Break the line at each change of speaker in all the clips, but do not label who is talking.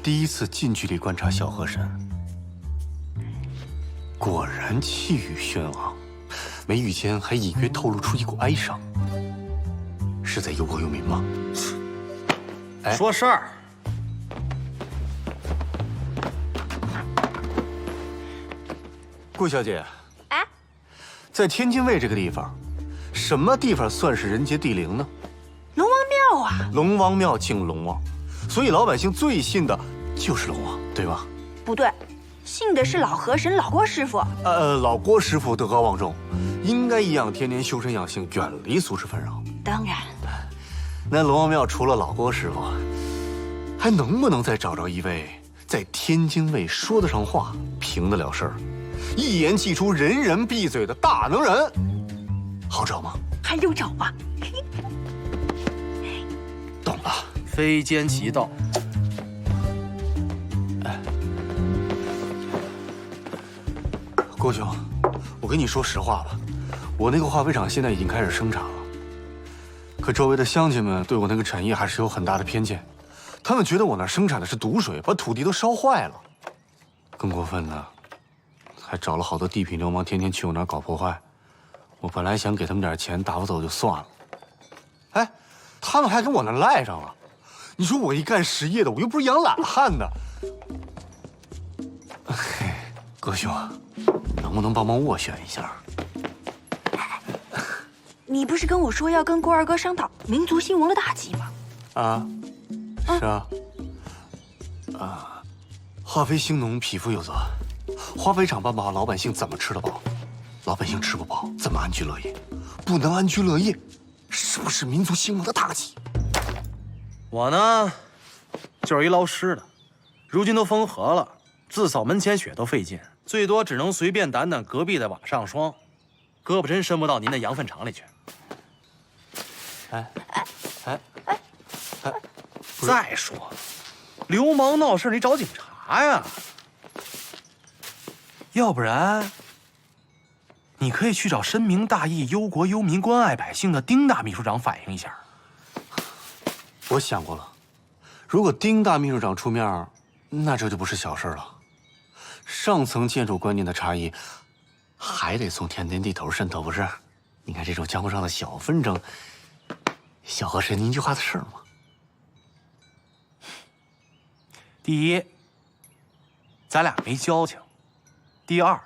第一次近距离观察小河神，果然气宇轩昂，眉宇间还隐约透露出一股哀伤，是在忧国忧民吗？
哎，说事儿。
顾小姐，
哎，
在天津卫这个地方，什么地方算是人杰地灵呢？
龙王庙啊！
龙王庙敬龙王，所以老百姓最信的就是龙王，对吧？
不对，信的是老河神老郭师傅。
老郭师傅德高望重，应该一样天天修身养性，远离俗世纷扰。
当然。
那龙王庙除了老郭师傅，还能不能再找着一位在天津卫说得上话、评得了事儿、一言既出人人闭嘴的大能人？好找吗？
还用找吗？
懂了。
非奸即盗。
郭兄，我跟你说实话吧，我那个化肥厂现在已经开始生产了，可周围的乡亲们对我那个产业还是有很大的偏见，他们觉得我那生产的是毒水，把土地都烧坏了。更过分的，还找了好多地痞流氓，天天去我那儿搞破坏。我本来想给他们点钱打发走就算了，哎，他们还跟我那赖上了。你说我一干实业的，我又不是养懒汉的。哥兄，能不能帮忙斡旋一下？
你不是跟我说要跟郭二哥商讨民族兴亡的大计吗？
是啊。化肥兴农，匹夫有责。化肥厂办不好，老百姓怎么吃得饱？老百姓吃不饱，怎么安居乐业？不能安居乐业，是不是民族兴亡的大计？
我呢，就是一捞尸的，如今都封河了，自扫门前雪都费劲，最多只能随便掸掸隔壁的瓦上霜，胳膊真伸不到您的羊粪场里去。再说了，流氓闹事你找警察呀，要不然你可以去找深明大义、忧国忧民、关爱百姓的丁大秘书长反映一下。
我想过了，如果丁大秘书长出面，那这就不是小事了。上层建筑观念的差异，还得从天地头渗透，不是？你看这种江湖上的小纷争，小河神凝聚化的事儿吗？
第一，咱俩没交情；第二，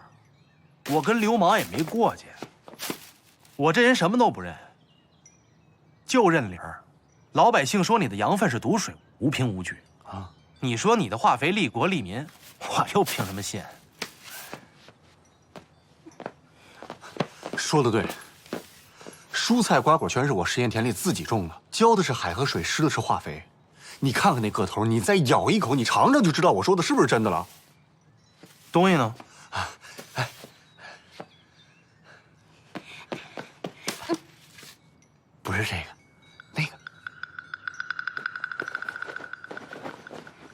我跟流氓也没过节。我这人什么都不认，就认理儿。老百姓说你的羊粪是毒水，无凭无据啊！你说你的化肥利国利民，我又凭什么信？
说的对，蔬菜瓜果全是我实验田里自己种的，浇的是海河水，施的是化肥。你看看那个头，你再咬一口，你尝尝就知道我说的是不是真的了。
东西呢？
不是这个，那个。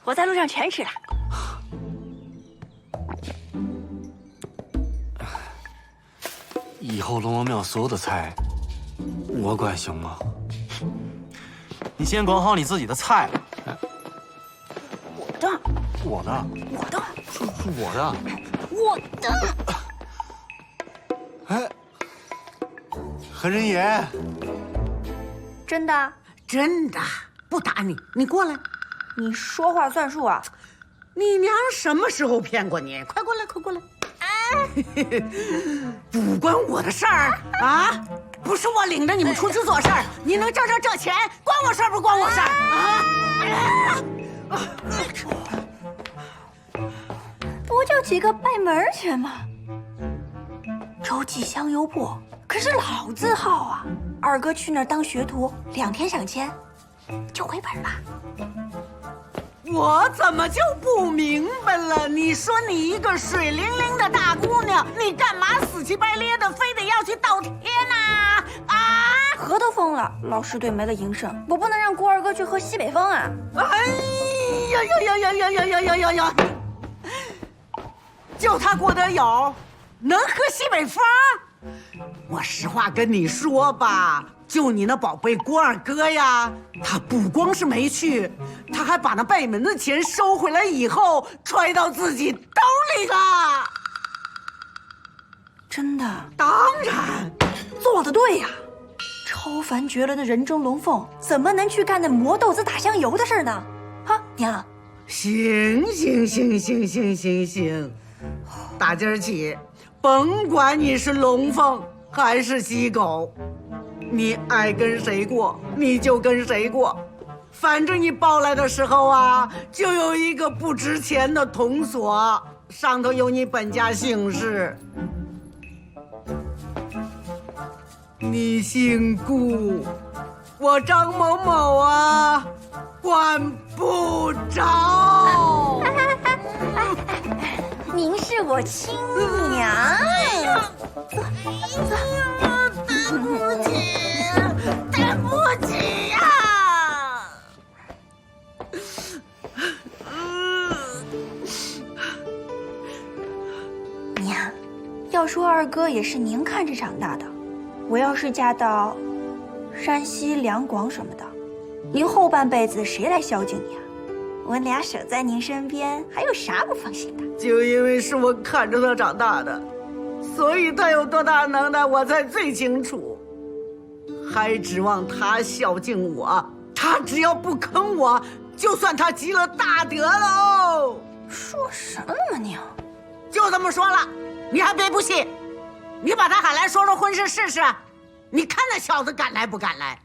我在路上全吃了。
以后龙王庙所有的菜，我管行吗？
你先管好你自己的菜吧。
我的，
我的，
我的，
是我的，
我的。
哎，何人也？
真的？
真的，不打你，你过来。
你说话算数啊！
你娘什么时候骗过你？快过来，快过来！不关我的事儿啊！不是我领着你们出去做事儿，你能挣着这钱，关我事儿不关我事儿啊？
不就几个拜门钱吗？周记香油布可是老字号啊！二哥去那儿当学徒，2天上千，就回本吧。
我怎么就不明白了？你说你一个水灵灵的大姑娘，你干嘛死乞白咧的，非得要去倒贴呢？啊！
河都封了，老师队没了营生，我不能让郭二哥去喝西北风啊！
哎呀呀呀呀呀呀呀呀呀呀！就他郭德友，能喝西北风？我实话跟你说吧，就你那宝贝郭二哥呀，他不光是没去，他还把那拜门的钱收回来以后揣到自己兜里了。
真的？
当然，
做的对呀。超凡绝伦的人中龙凤，怎么能去干那磨豆子打香油的事呢？啊，娘！
行，打今儿起，甭管你是龙凤还是西狗，你爱跟谁过你就跟谁过，反正你抱来的时候啊，就有一个不值钱的铜锁，上头有你本家姓氏。你姓顾，我张某某啊，管不着。
您是我亲娘。
对不起呀！
娘，要说二哥也是您看着长大的，我要是嫁到山西两广什么的，您后半辈子谁来孝敬你啊？我俩守在您身边，还有啥不放心的？
就因为是我看着他长大的，所以他有多大能耐，我才最清楚。还指望他孝敬我，他只要不坑我，就算他积了大德喽。
说什么嘛娘？
就这么说了，你还别不信，你把他喊来说说婚事试试，你看那小子敢来不敢来？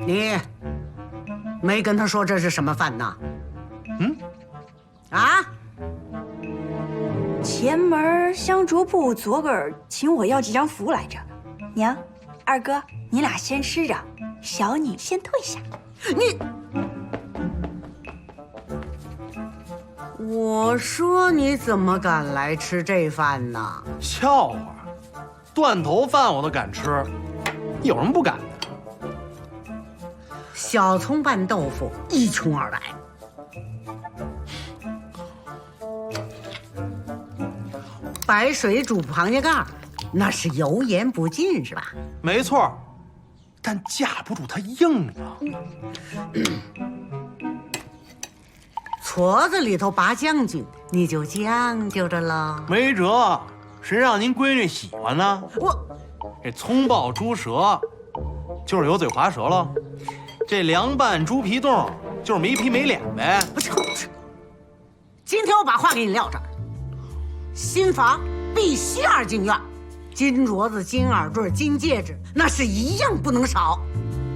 你没跟他说这是什么饭呐？
前门香烛铺左个儿请我要几张符来着。娘，二哥，你俩先吃着，小女先退下。
我说你怎么敢来吃这饭呢？
笑话，断头饭我都敢吃，有什么不敢的？
小葱拌豆腐一穷二白，白水煮螃蟹盖，那是油盐不进是吧？
没错，但架不住它硬啊。
矬子里头拔将军，你就将就着了。
没辙，谁让您闺女喜欢呢？这葱爆猪舌，就是油嘴滑舌了；这凉拌猪皮冻，就是没皮没脸呗。
今天我把话给你撂这儿，新房必须2进院，金镯子、金耳坠、金戒指，那是一样不能少。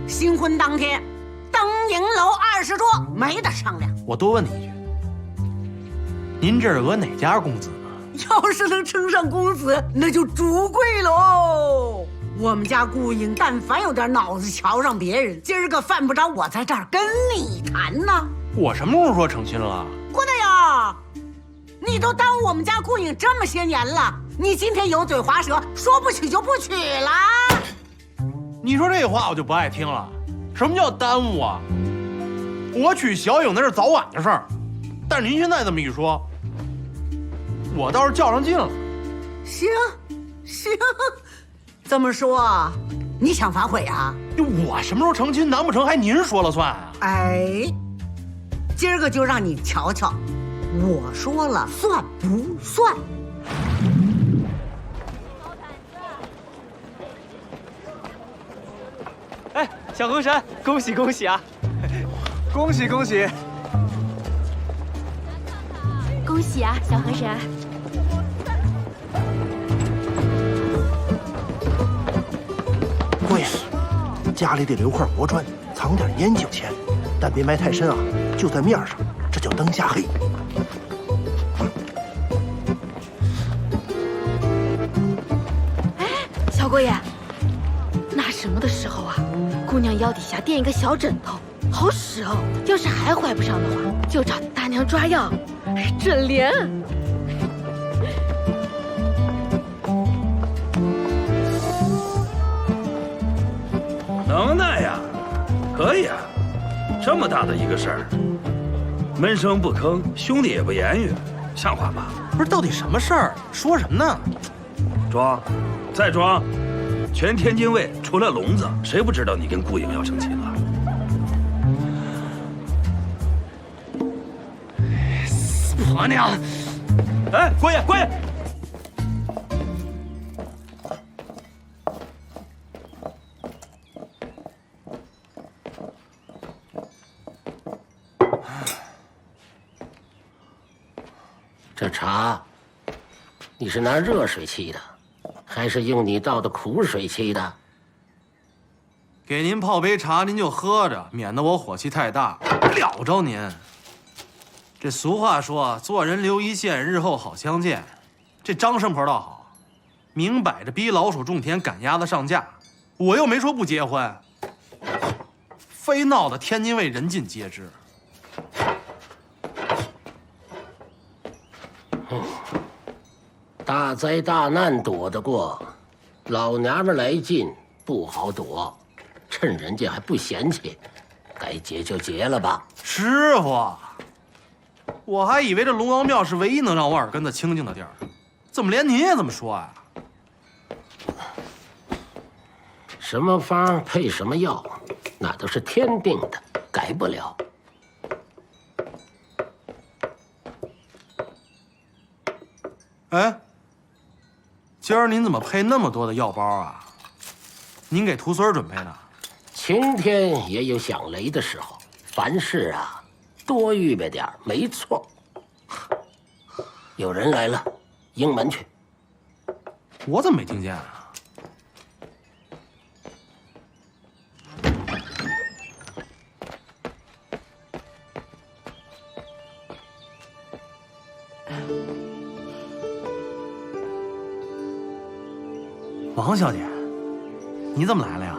新婚当天，登迎楼20桌，没得商量。
我多问你一句，您这是讹哪家公子呢？
要是能称上公子，那就主贵喽。我们家顾影但凡有点脑子，瞧上别人，今儿个犯不着我在这儿跟你谈呢。
我什么时候说成亲了？
郭大友，你都耽误我们家顾影这么些年了，你今天油嘴滑舌，说不娶就不娶了？
你说这话我就不爱听了。什么叫耽误啊？我娶小影那是早晚的事儿，但是您现在这么一说，我倒是较上劲了。
行，这么说，你想反悔啊？
我什么时候成亲，难不成还您说了算啊？
哎，今儿个就让你瞧瞧，我说了算不算？
哎，小河神，恭喜恭喜啊！
恭喜恭喜！
恭喜啊，小河神！
贵呀，家里得留块薄砖，藏点烟酒钱，但别埋太深啊，就在面上，这叫灯下黑。
哎，小郭爷，那什么的时候啊，姑娘腰底下垫一个小枕头，好使哦。要是还怀不上的话，就找大娘抓药，准灵。
能耐呀，可以啊，这么大的一个事儿，闷声不吭，兄弟也不言语，像话吗？
不是，到底什么事儿？说什么呢？
装，再装，全天津卫除了聋子，谁不知道你跟顾影要成亲了？
死婆娘！
哎，郭爷，郭爷。
这茶，你是拿热水沏的，还是用你倒的苦水沏的？
给您泡杯茶，您就喝着，免得我火气太大，了着您。这俗话说，做人留一线，日后好相见。这张生婆倒好，明摆着逼老鼠种田，赶鸭子上架，我又没说不结婚，非闹得天津卫人尽皆知。
大灾大难躲得过，老娘们来劲不好躲。趁人家还不嫌弃，该结就结了吧。
师傅，我还以为这龙王庙是唯一能让我耳根子清净的地儿，怎么连您也这么说啊？
什么方配什么药，那都是天定的，改不了。
哎，今儿您怎么配那么多的药包啊？您给徒孙准备的？
晴天也有响雷的时候，凡事啊，多预备点没错。有人来了，应门去。
我怎么没听见啊？王小姐，你怎么来了呀？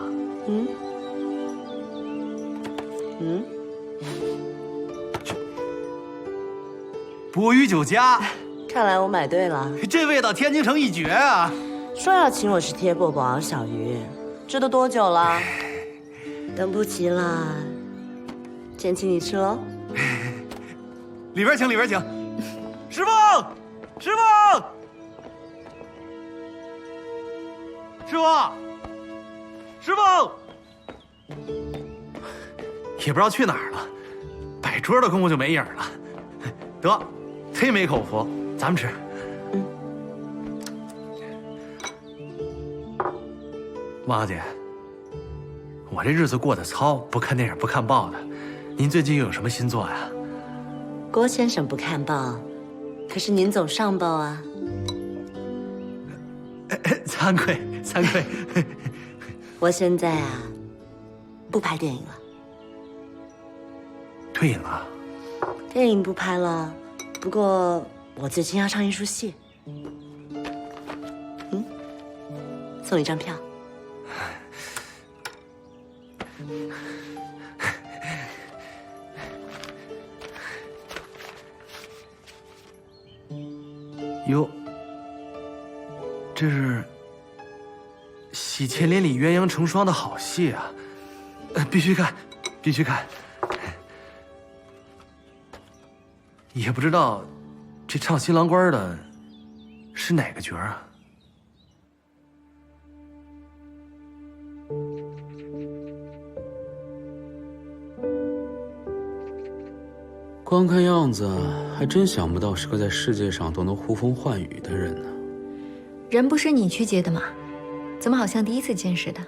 博鱼酒家，
看来我买对了。
这味道天津城一绝啊！
说要请我吃贴饽饽熬小鱼，这都多久了？等不及了，先请你吃喽。
里边请，里边请。师傅，师傅，师傅，师傅，也不知道去哪儿了，摆桌的功夫就没影了。得，忒没口福，咱们吃。王小姐，我这日子过得糙，不看电影不看报的，您最近又有什么新作呀？
郭先生不看报，可是您总上报啊。
惭愧，惭愧。
我现在啊，不拍电影了。
退隐了？
电影不拍了，不过我最近要唱一出戏。送你张票。哟，这是喜千连理鸳鸯成双的好戏啊！必须看，必须看。也不知道这唱新郎官的是哪个角啊？
光看样子，还真想不到是个在世界上都能呼风唤雨的人呢。
人不是你去接的吗？怎么好像第一次见似的？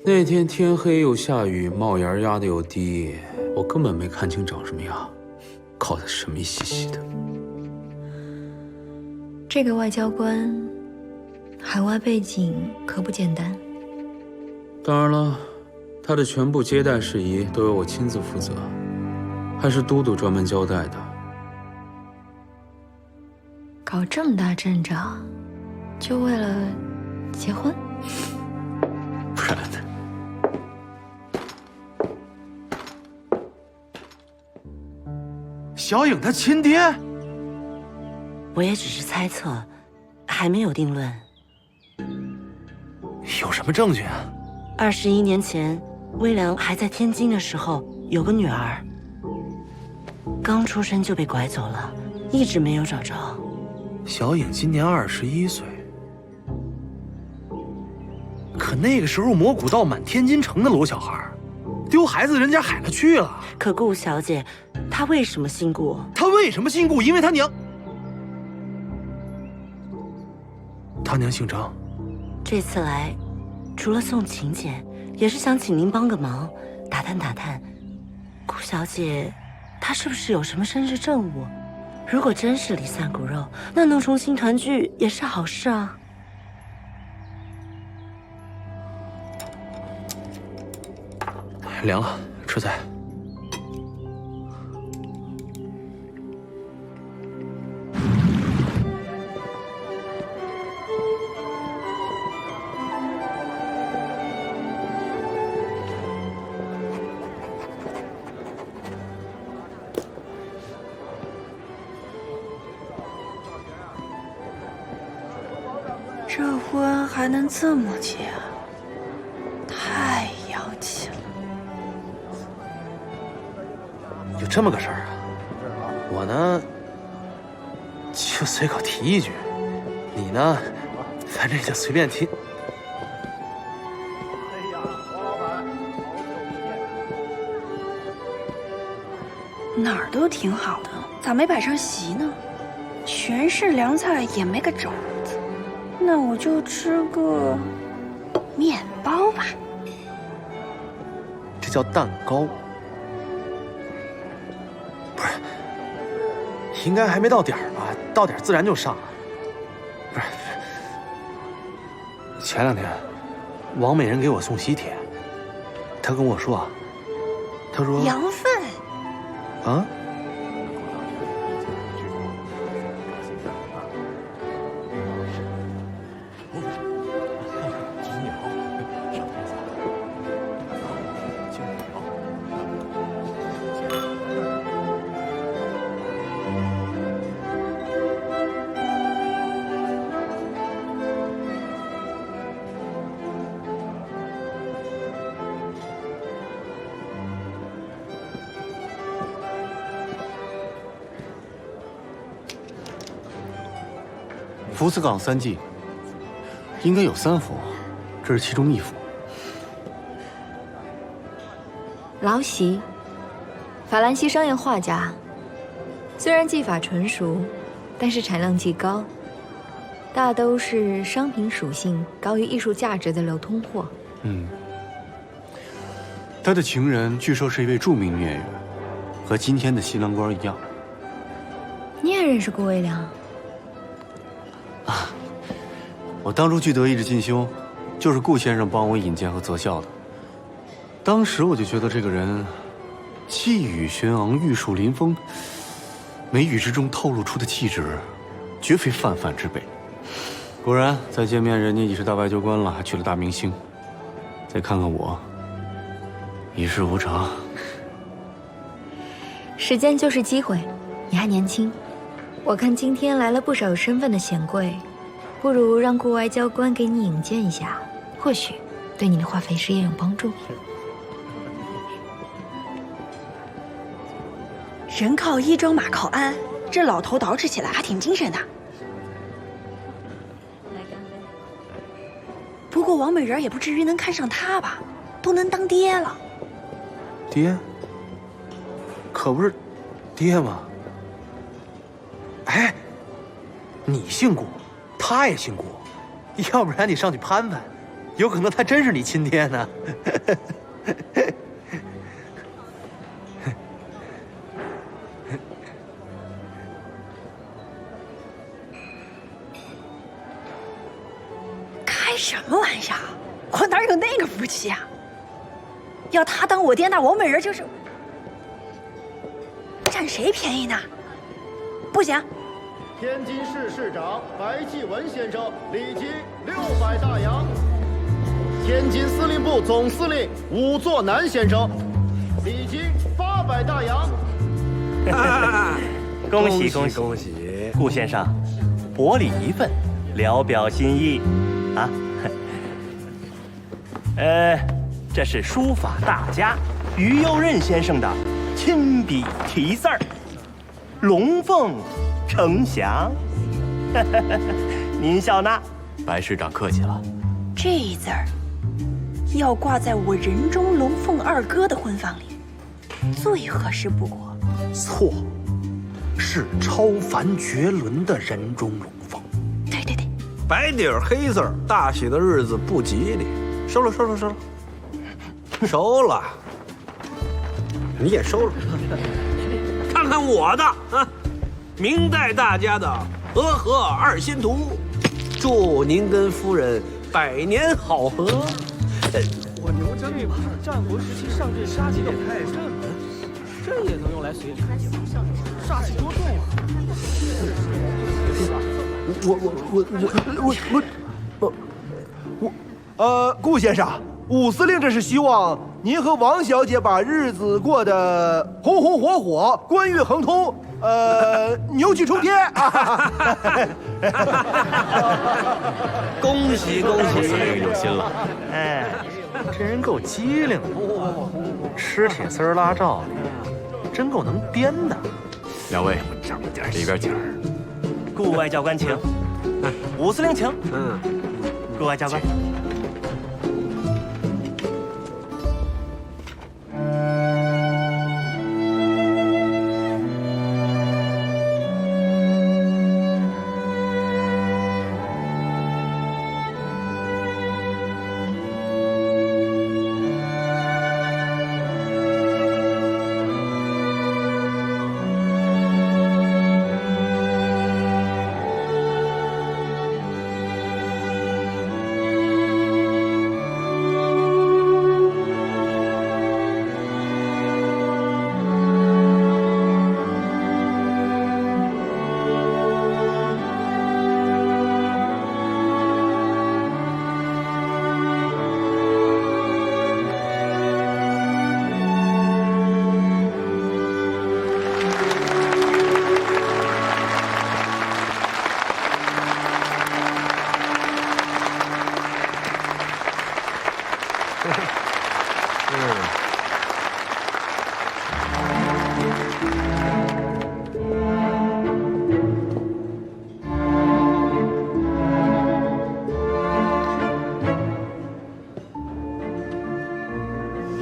那天天黑又下雨，帽檐压得又低，我根本没看清长什么样，搞得神秘兮兮的。
这个外交官，海外背景可不简单。
当然了，他的全部接待事宜都由我亲自负责。还是都督专门交代的。
搞这么大阵仗，就为了结婚？
不然呢？
小影她亲爹？
我也只是猜测，还没有定论。
有什么证据啊
？21年前，微良还在天津的时候，有个女儿。
刚出生就被拐走了，一直没有找着。
小影今年21岁，可那个时候蘑菇道满天津城的罗小孩，丢孩子人家海了去了。
可顾小姐，她为什么姓顾？
她为什么姓顾？因为她娘姓张。
这次来，除了送请柬，也是想请您帮个忙，打探，顾小姐，她是不是有什么生日政务？如果真是离散骨肉，那能重新团聚也是好事啊。
凉了，吃菜。
这婚还能这么结，太洋气了。
有这么个事儿啊？我呢，就随口提一句，你呢，反正就随便提。
哪儿都挺好的，咋没摆上席呢？全是凉菜，也没个肘子。那我就吃个面包吧。
这叫蛋糕，不是？应该还没到点儿吧？到点儿自然就上了。不是，前2天，王美人给我送喜帖，她跟我说，她说
羊粪
啊。
福斯港3季，应该有3幅，这是其中1幅。
劳席，法兰西商业画家，虽然技法纯熟，但是产量极高，大都是商品属性高于艺术价值的流通货。
他的情人据说是一位著名女演员，和今天的新郎官一样。
你也认识顾微良？
我当初去德意志进修，就是顾先生帮我引荐和择校的。当时我就觉得这个人，气宇轩昂，玉树临风，眉宇之中透露出的气质，绝非泛泛之辈。果然，再见面，人家已是大外交官了，还娶了大明星。再看看我，一事无成。
时间就是机会，你还年轻。我看今天来了不少有身份的显贵。不如让顾外交官给你引荐一下，或许对你的化肥事业有帮助。
人靠衣装，马靠鞍，这老头捯饬起来还挺精神的。不过王美人也不至于能看上他吧，都能当爹了。
爹？可不是爹吗？哎，你姓顾。他也姓顾，要不然你上去攀攀，有可能他真是你亲爹呢。
开什么玩笑？我哪有那个福气啊？要他当我爹，那王美人就是占谁便宜呢？不行。
天津市市长白继文先生礼金600大洋。天津司令部总司令武作南先生礼金800大洋。
恭喜恭喜恭喜！顾先生，薄礼一份，聊表心意啊。这是书法大家于右任先生的亲笔题字儿。龙凤呈祥。您笑纳。
白市长客气了。
这字儿要挂在我人中龙凤二哥的婚房里，最合适不过。
错，是超凡绝伦的人中龙凤。
对对对，
白底儿黑字儿，大喜的日子不吉利。收了，收了，收了，收了。你也收了。看看我的啊，明代大家的和合二心图，祝您跟夫人百年好合。
火牛真这把战国时期上阵杀气也太正了，这也能用来随礼，煞气多重
啊！顾先生，武司令这是希望您和王小姐把日子过得红红火火，官运亨通，牛气冲天啊！
恭喜恭喜！
司令有心了。
哎，这人够机灵的，吃铁丝拉罩里，真够能编的。
两位，这边请。
顾外教官请。武司令请。顾外教官。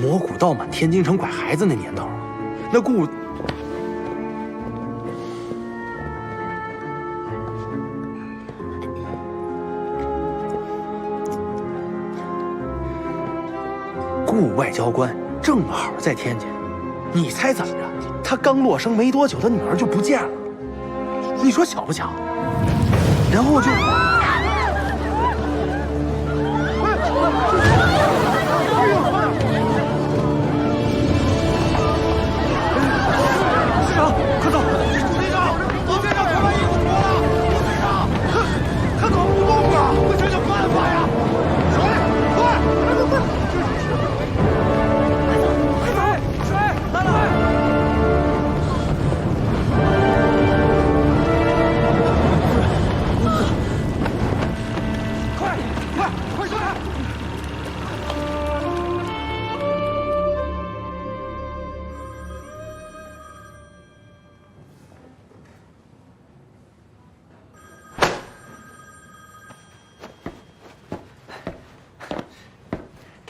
锣鼓到满天津城拐孩子那年头，那顾外交官正好在天津，你猜怎么着？他刚落生没多久，他女儿就不见了。你说巧不巧？然后就。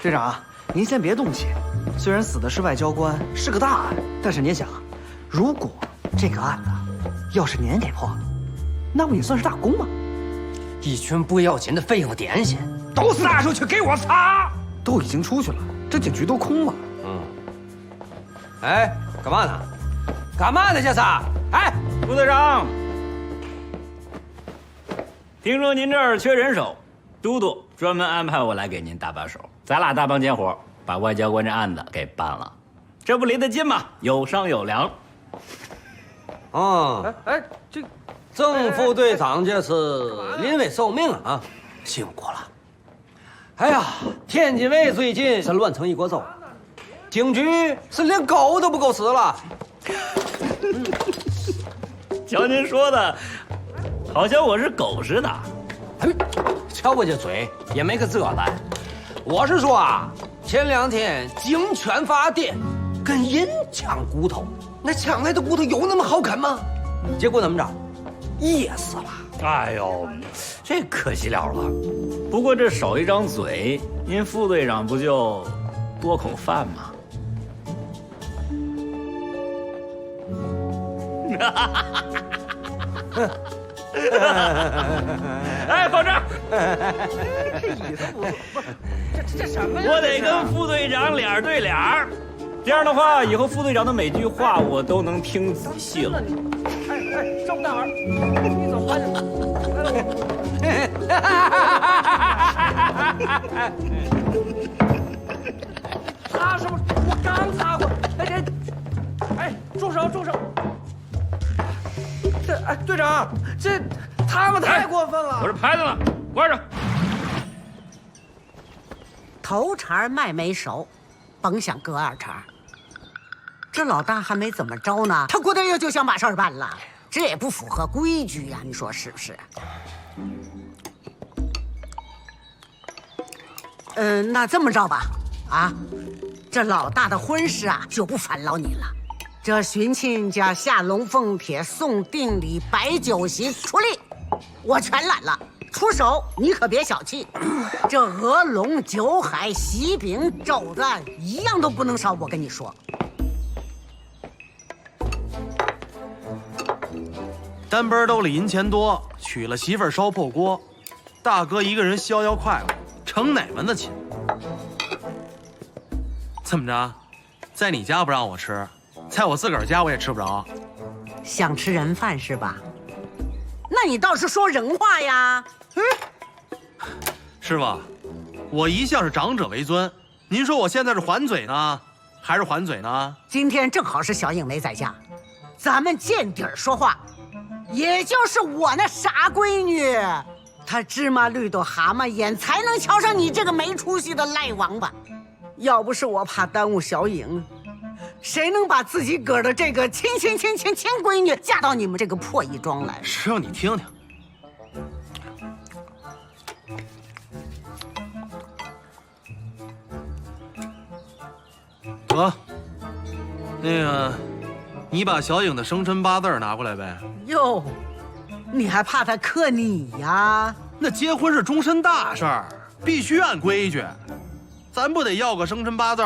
队长，您先别动气。虽然死的是外交官，是个大案，但是您想，如果这个案子要是您给破了，那不也算是大功吗？
一群不要紧的废物点心，
都撒出去给我擦！都已经出去了，这警局都空了。
哎，干嘛呢？干嘛呢？这是？哎，
顾队长，听说您这儿缺人手，都督专门安排我来给您搭把手。咱俩搭帮结伙，把外交官这案子给办了，这不离得近吗？有商有量。
这曾副队长这是临危受命啊，
辛苦了。
哎呀，天津卫最近是乱成一锅粥，警局是连狗都不够使了。
瞧您说的，好像我是狗似的。
瞧我这嘴也没个这来。我是说啊，前2天警犬发电，跟人抢骨头，那抢来的骨头有那么好啃吗？结果怎么着？噎死了。
哎呦，这可惜了了。不过这少一张嘴，您副队长不就多口饭吗？哎，保证。
这意思不是这什么呀？
我得跟副队长脸对脸儿，这样的话，以后副队长的每句话我都能听仔细了。
哎，赵大耳，你怎么办？擦什么？我刚擦过。哎，住手！这队长，这他们太过分了。
我这牌子呢，关着。
头茬卖没熟，甭想割二茬。这老大还没怎么着呢，他过来就想把事儿办了，这也不符合规矩呀，你说是不是？那这么着吧，啊，这老大的婚事啊就不烦劳你了。这寻亲家、下龙凤帖、送定礼、摆酒席、出力，我全揽了。出手你可别小气，这鹅龙、酒海、喜饼、肘子一样都不能少，我跟你说。
单奔兜里银钱多，娶了媳妇儿烧破锅，大哥一个人逍遥快活，成哪门子亲？怎么着，在你家不让我吃，在我自个儿家我也吃不着。
想吃人饭是吧？那你倒是说人话呀！
师傅，我一向是长者为尊，您说我现在是还嘴呢，还是还嘴呢？
今天正好是小影没在家，咱们见底儿说话。也就是我那傻闺女，她芝麻绿豆蛤蟆眼，才能瞧上你这个没出息的赖王八。要不是我怕耽误小影，谁能把自己个儿的这个亲闺女嫁到你们这个破义庄来？
师傅，你听听。得，那个，你把小影的生辰八字拿过来呗。
哟，你还怕他克你呀？
那结婚是终身大事儿，必须按规矩。咱不得要个生辰八字，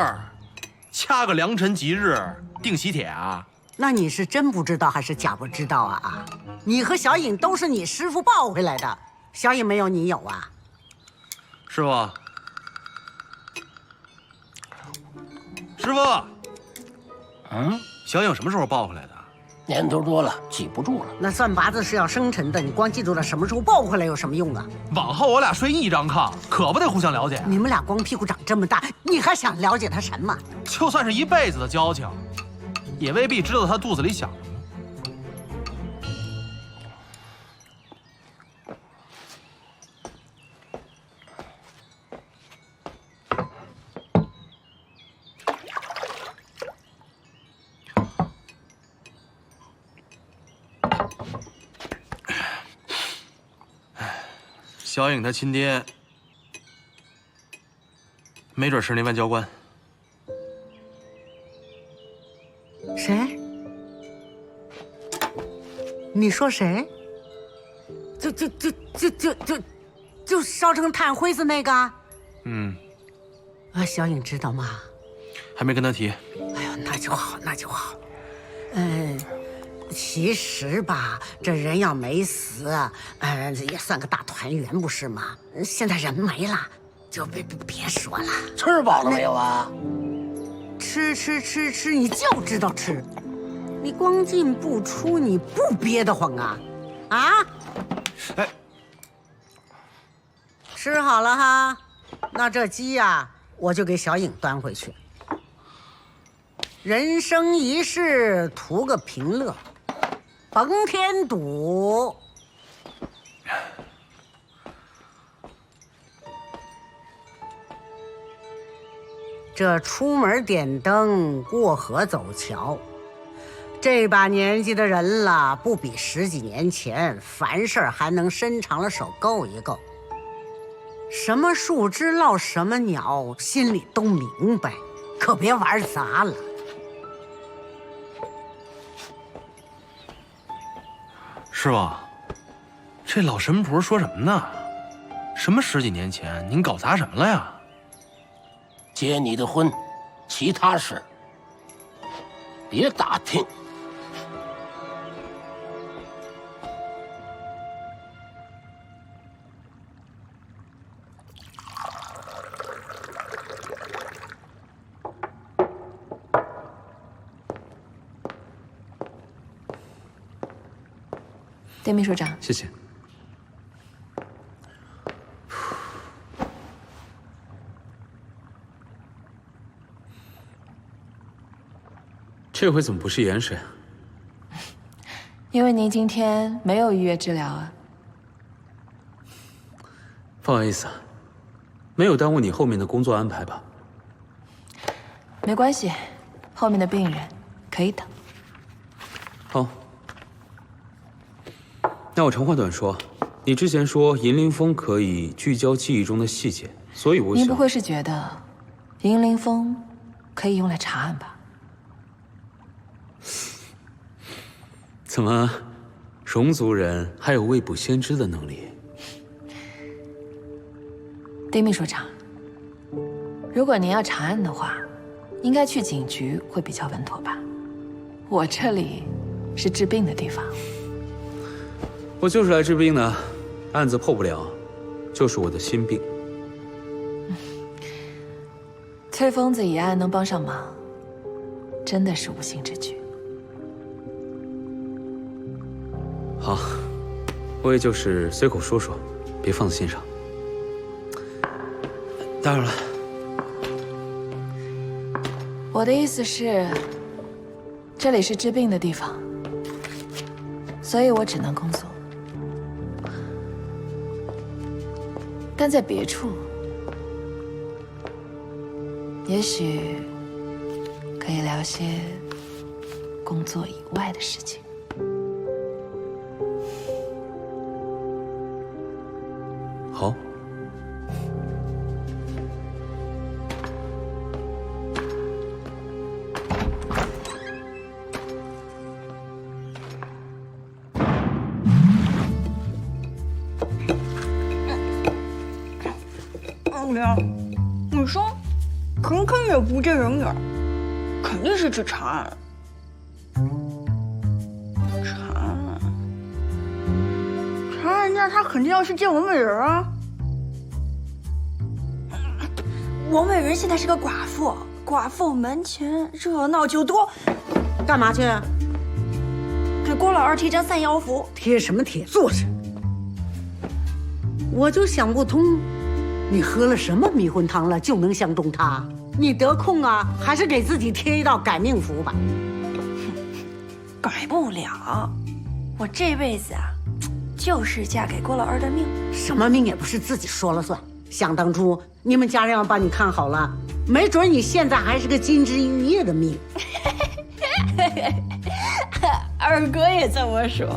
掐个良辰吉日，定喜帖啊？
那你是真不知道还是假不知道啊？你和小影都是你师傅抱回来的，小影没有你有啊？
师傅，小影什么时候抱回来的？
年头多了，记不住了。
那算八字是要生辰的，你光记住了什么时候抱回来有什么用啊？
往后我俩睡一张炕，可不得互相了解。
你们俩光屁股长这么大，你还想了解他什么？
就算是一辈子的交情，也未必知道他肚子里想什么。小影他亲爹，没准是那外交官。
谁？你说谁？就烧成炭灰子那个？啊，小影知道吗？
还没跟他提。
哎呦，那就好，那就好。其实吧，这人要没死，也算个大团圆，不是吗？现在人没了，就别说了。
吃饱了没有啊？
吃，你就知道吃，你光进不出，你不憋得慌啊？啊？
哎，
吃好了哈，那这鸡呀，我就给小影端回去。人生一世，图个平乐。甭添堵。这出门点灯，过河走桥，这把年纪的人了，不比10几年前，凡事还能伸长了手够一够。什么树枝落什么鸟，心里都明白，可别玩砸了。
师傅，这老神婆说什么呢？什么10几年前，您搞砸什么了呀？
结你的婚，其他事别打听。
丁秘书长，
谢谢。这回怎么不是盐水？
因为您今天没有预约治疗啊。
不好意思啊，没有耽误你后面的工作安排吧？
没关系，后面的病人可以等。
好。那我长话短说，你之前说银铃峰可以聚焦记忆中的细节，所以我想……
您不会是觉得银铃峰可以用来查案吧？
怎么，龙族人还有未卜先知的能力？
丁秘书长，如果您要查案的话，应该去警局会比较稳妥吧？我这里是治病的地方。
我就是来治病的，案子破不了，就是我的心病。
崔疯子一案能帮上忙，真的是无心之举。
好，我也就是随口说说，别放在心上。打扰了。
我的意思是，这里是治病的地方，所以我只能工作。但在别处，也许可以聊些工作以外的事情。
好。
你说，肯肯也不见人影，肯定是去查案。查案那他肯定要去见王美人啊。王美人现在是个寡妇，寡妇门前热闹就多。
干嘛去？
给郭老二贴张散妖符。
贴什么贴？坐着。我就想不通。你喝了什么迷魂汤了，就能相中他？你得空啊，还是给自己贴一道改命符吧。
改不了，我这辈子啊，就是嫁给郭老二的命。
什么命也不是自己说了算。想当初你们家人要把你看好了，没准你现在还是个金枝玉叶的命。
二哥也这么说。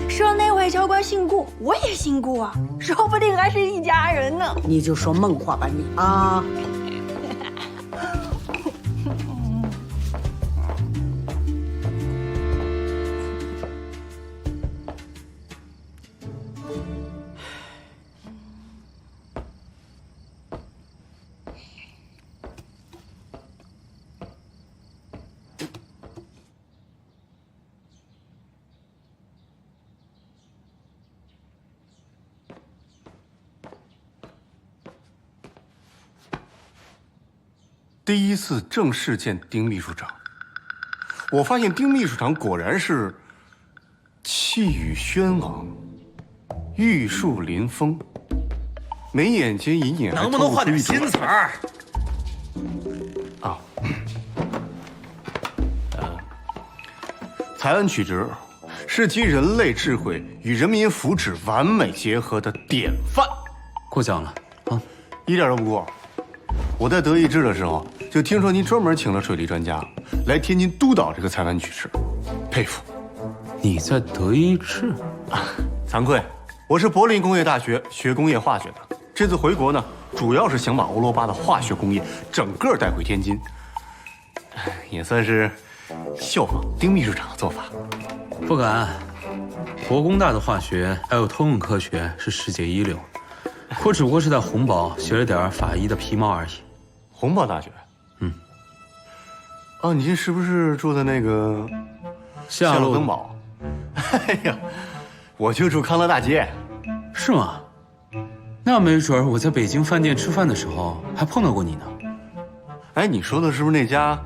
说那位教官姓顾，我也姓顾啊，说不定还是一家人呢。
你就说梦话吧你啊！
第一次正式见丁秘书长，我发现丁秘书长果然是气宇轩昂，玉树临风，眉眼间隐隐
能不能换点新词儿？
啊，才恩取直是集人类智慧与人民福祉完美结合的典范。
过奖了啊，
一点都不过。我在德意志的时候，就听说您专门请了水利专家来天津督导这个才湾取士，佩服。
你在德意志？
惭愧，我是柏林工业大学学工业化学的。这次回国呢，主要是想把欧罗巴的化学工业整个带回天津，也算是效仿丁秘书长的做法。
不敢，国工大的化学还有通用科学是世界一流，我只不过是在红宝学了点法医的皮毛而已。
红宝大学？哦，你是不是住在那个
夏洛
登堡？哎呀，我就住康乐大街。
是吗？那没准我在北京饭店吃饭的时候还碰到过你呢。
哎，你说的是不是那家，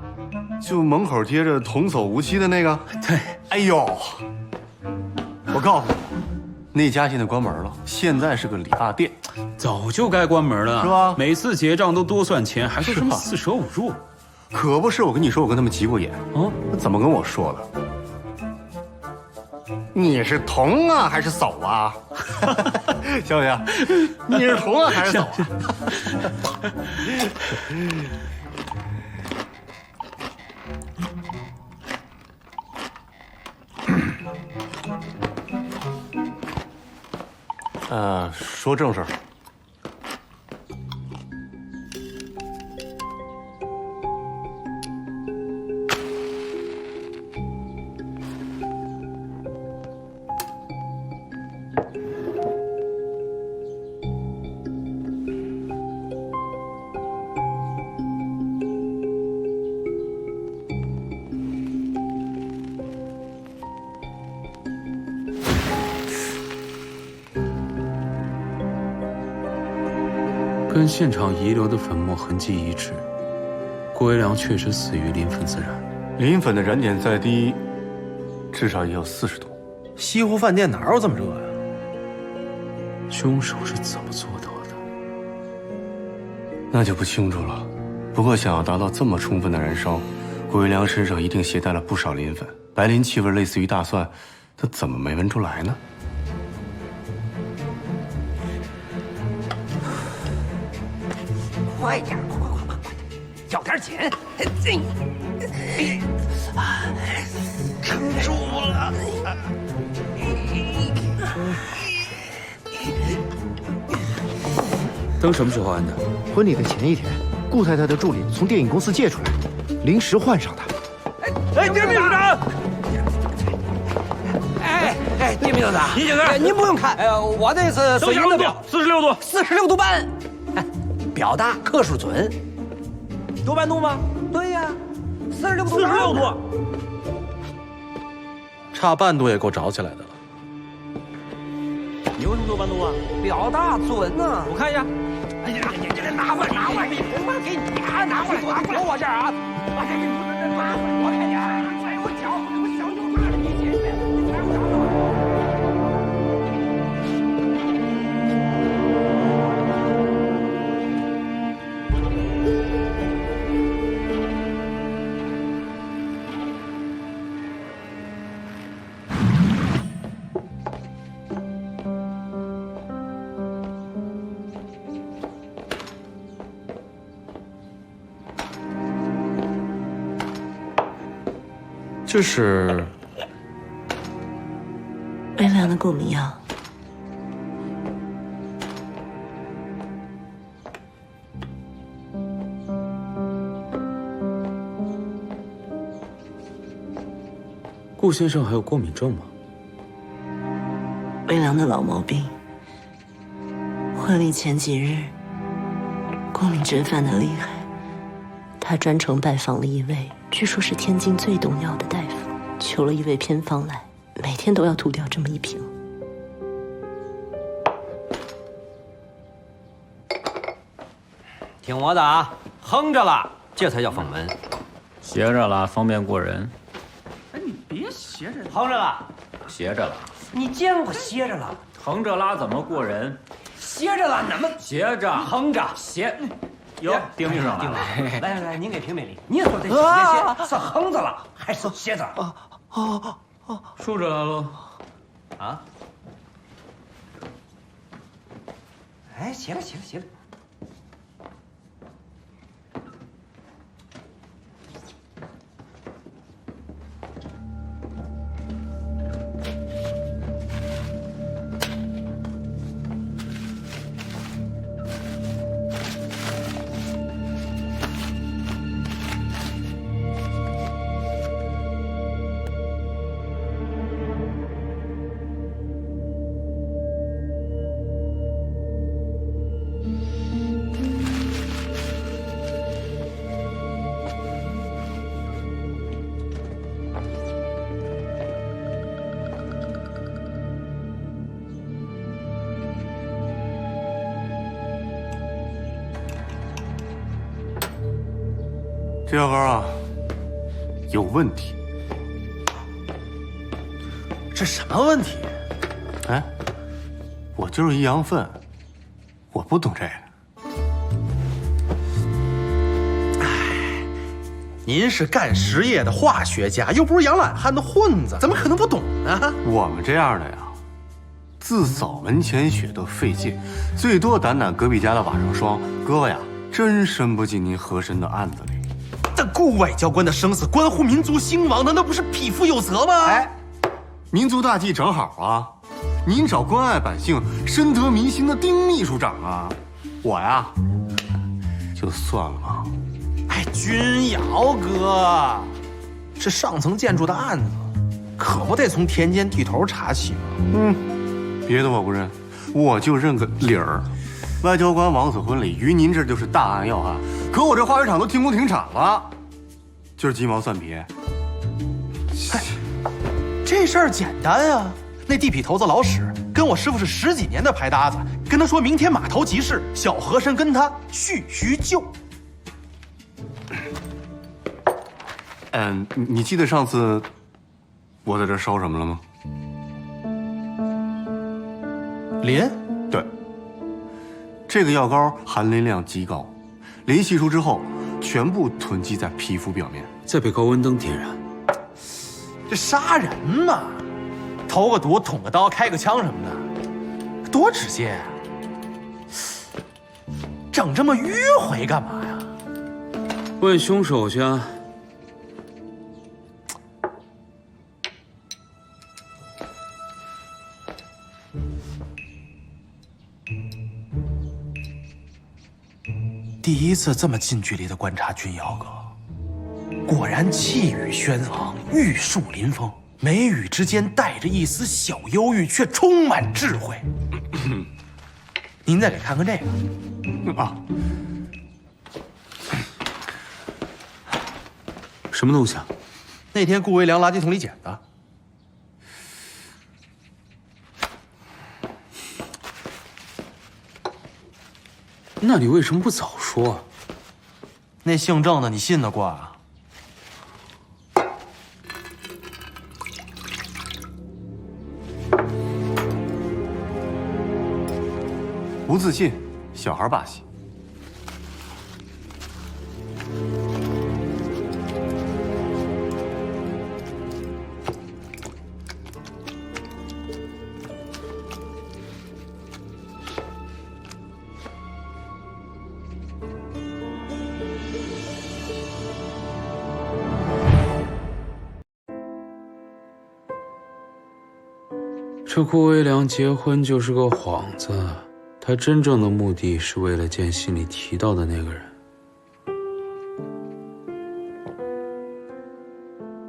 就门口贴着"童叟无欺"的那个？
对。
哎呦，我告诉你，那家现在关门了，现在是个理发店。
早就该关门了，
是吧？
每次结账都多算钱，还说什么4舍5入。
可不是，我跟你说，我跟他们急过眼。
哦，
怎么跟我说的？你是童啊还是叟啊？行不行？你是童啊还是叟啊？说正事儿。
跟现场遗留的粉末痕迹一致，郭维良确实死于磷粉自燃。
磷粉的燃点再低，至少也有40度。
西湖饭店哪有这么热呀？
凶手是怎么做到的？
那就不清楚了。不过想要达到这么充分的燃烧，郭维良身上一定携带了不少磷粉。白磷气味类似于大蒜，他怎么没闻出来呢？
快点，快，要点紧！撑住了！
灯什么时候安的？
婚礼的前一天，顾太太的助理从电影公司借出来，临时换上的。
哎，丁秘书长！哎，丁秘书长，李警官，您不用看，我这是水银的表，46度，46度半。表大，克数准。多半度吗？对呀，46度。46度，
差半度也够着起来的了。
你为什么多半度啊？
表大准呢。我看一下。哎呀，你这拿过来，我给你拿过来，躲我这儿啊！我这给你拿过来，我看见，哎，我脚，我小就麻了，你姐，你拿过来。
这是
微量的过敏药。
顾先生还有过敏症吗？
微良的老毛病。婚礼前几日，过敏症犯得厉害，他专程拜访了一位据说是天津最懂药的大夫，求了一味偏方来，每天都要涂掉这么1瓶。
听我的啊，横着拉，这才叫封门；
斜着拉，方便过人。
哎，你别斜着，横着拉，
斜着拉。
你见过斜着拉？
横着拉怎么过人？
斜着拉怎么？斜着，横着，斜。
哟，丁秘书长
来来，您给评评理。您说这斜是横着拉还是斜着？
竖着拉喽。
啊？哎，斜了。
这药膏啊，有问题。
这什么问题？
哎，我就是一羊粪，我不懂这个。
您是干实业的化学家，又不是养懒汉的混子，怎么可能不懂呢？
我们这样的呀，自扫门前雪都费劲，最多掸掸隔壁家的瓦上霜。哥呀，真伸不进您和珅的案子里。
但顾外交官的生死关乎民族兴亡，难道不是匹夫有责吗？
哎，民族大计正好啊，您找关爱百姓、深得民心的丁秘书长啊，我呀，就算了吧。
哎，君瑶哥，这上层建筑的案子，可不得从田间地头查起吗？
别的我不认，我就认个理儿。外交官王子婚礼于您这就是大案要案，可我这化学厂都停工停产了，就是鸡毛蒜皮。
哎，这事儿简单啊，那地痞头子老史跟我师傅是10几年的牌搭子，跟他说明天码头集市，小和珅跟他叙旧。
你记得上次我在这烧什么了吗？
磷？
对，这个药膏含磷量极高，磷析出之后，全部囤积在皮肤表面，
再被高温灯点燃。
这杀人嘛，投个毒、捅个刀、开个枪什么的，多直接啊！整这么迂回干嘛呀？
问凶手去啊！
第一次这么近距离的观察君瑶哥，果然气宇轩昂，玉树临风，眉宇之间带着一丝小忧郁，却充满智慧。您再给看看这个
啊，
什么东西啊？
那天顾维良垃圾桶里捡的。
那你为什么不早说？
那姓郑的，你信得过啊？
不自信，小孩把戏。
这顾维良结婚就是个幌子，他真正的目的是为了见信里提到的那个人。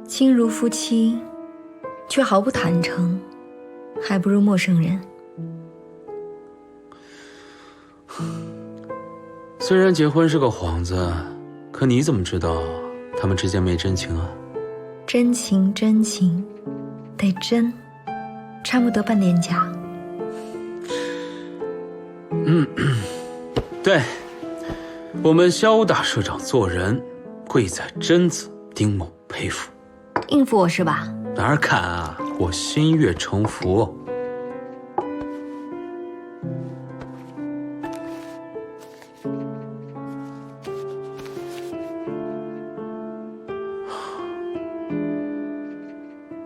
亲如夫妻，却毫不坦诚，还不如陌生人。
虽然结婚是个幌子，可你怎么知道他们之间没真情啊？
真情，真情，得真，掺不得半点假。
对，我们萧大社长做人贵在真字，丁某佩服。
应付我是吧？
哪敢啊！我心悦诚服。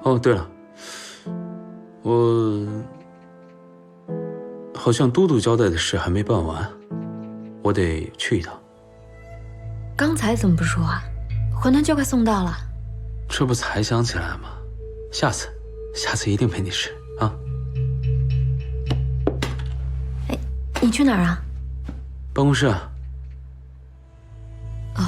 哦，对了，我好像都督交代的事还没办完，我得去一趟。
刚才怎么不说啊？馄饨就快送到了。
这不才想起来吗？下次一定陪你吃啊！
哎，你去哪儿啊？
办公室啊。
哦。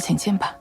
请进吧。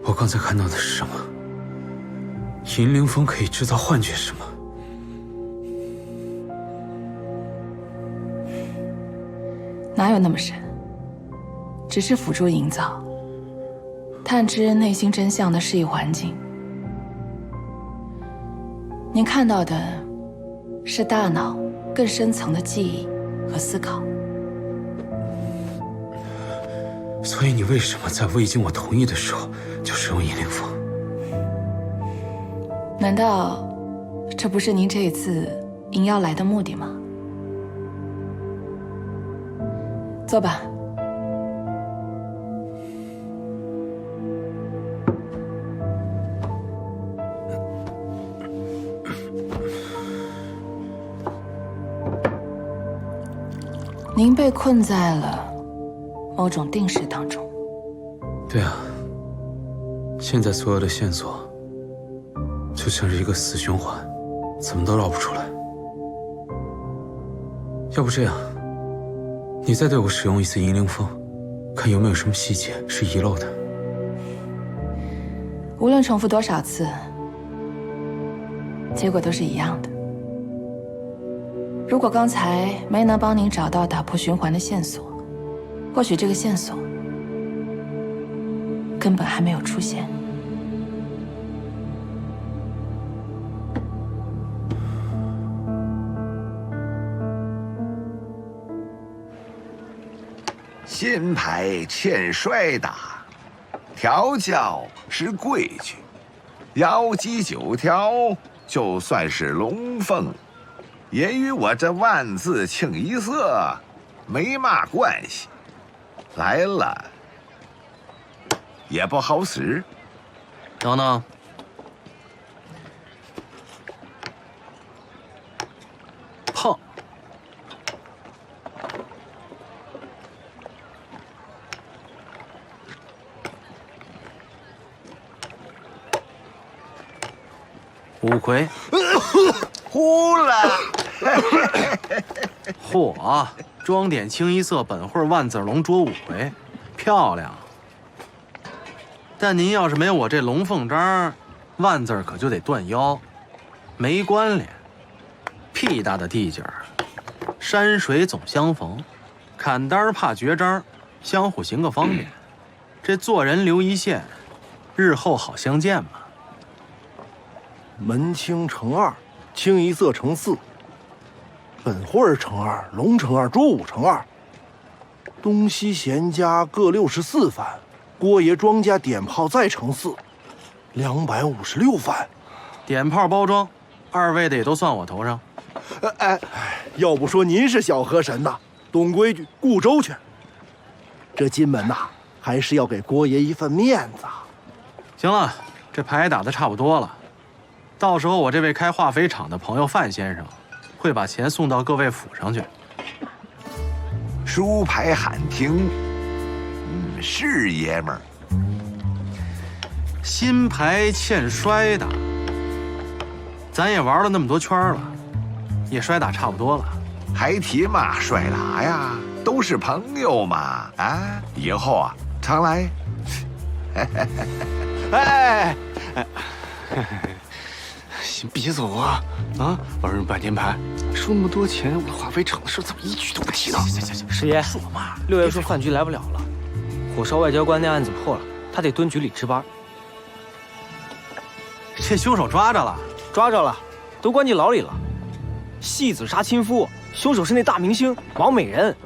我刚才看到的是什么？银灵风可以制造幻觉是吗？
哪有那么神？只是辅助营造。探知内心真相的是一环境。您看到的是大脑更深层的记忆和思考。
所以你为什么在未经我同意的时候就使用银灵风？
难道这不是您这一次应邀来的目的吗？坐吧。您被困在了某种定式当中。
对啊，现在所有的线索就像是一个死循环，怎么都绕不出来。要不这样，你再对我使用一次银灵风，看有没有什么细节是遗漏的。
无论重复多少次，结果都是一样的。如果刚才没能帮您找到打破循环的线索，或许这个线索根本还没有出现。
新牌欠摔打，调教是规矩，妖姬9条就算是龙凤，也与我这万字清一色没嘛关系。来了也不好使。
等等，碰。五魁，
呼了！
嚯，装点清一色本会万字龙捉五魁，漂亮。但您要是没有我这龙凤章，万字可就得断腰，没关联。屁大的地界儿，山水总相逢，砍单怕绝章，相互行个方便。这做人留一线，日后好相见嘛。
门清乘2，清一色乘4，本会乘2，龙乘2，捉5乘2，东西闲家各64番，郭爷庄家点炮再乘4，256番。
点炮包装，二位的也都算我头上。
要不说您是小河神呐，懂规矩，顾周全。这金门呐，还是要给郭爷一份面子啊。
行了，这牌打得差不多了。到时候我这位开化肥厂的朋友范先生，会把钱送到各位府上去。
书牌喊停，是爷们儿。
新牌欠摔打，咱也玩了那么多圈了，也摔打差不多了，
还提嘛摔打呀？都是朋友嘛！啊，以后啊常来。
先别走啊！啊，玩人半天牌，输那么多钱，我的化肥厂的事怎么一句都不提呢？
行，师爷，6月说饭局来不了了，火烧外交官那案子破了，他得蹲局里值班。
这凶手抓着了，
抓着了，都关进牢里了。戏子杀亲夫，凶手是那大明星王美人。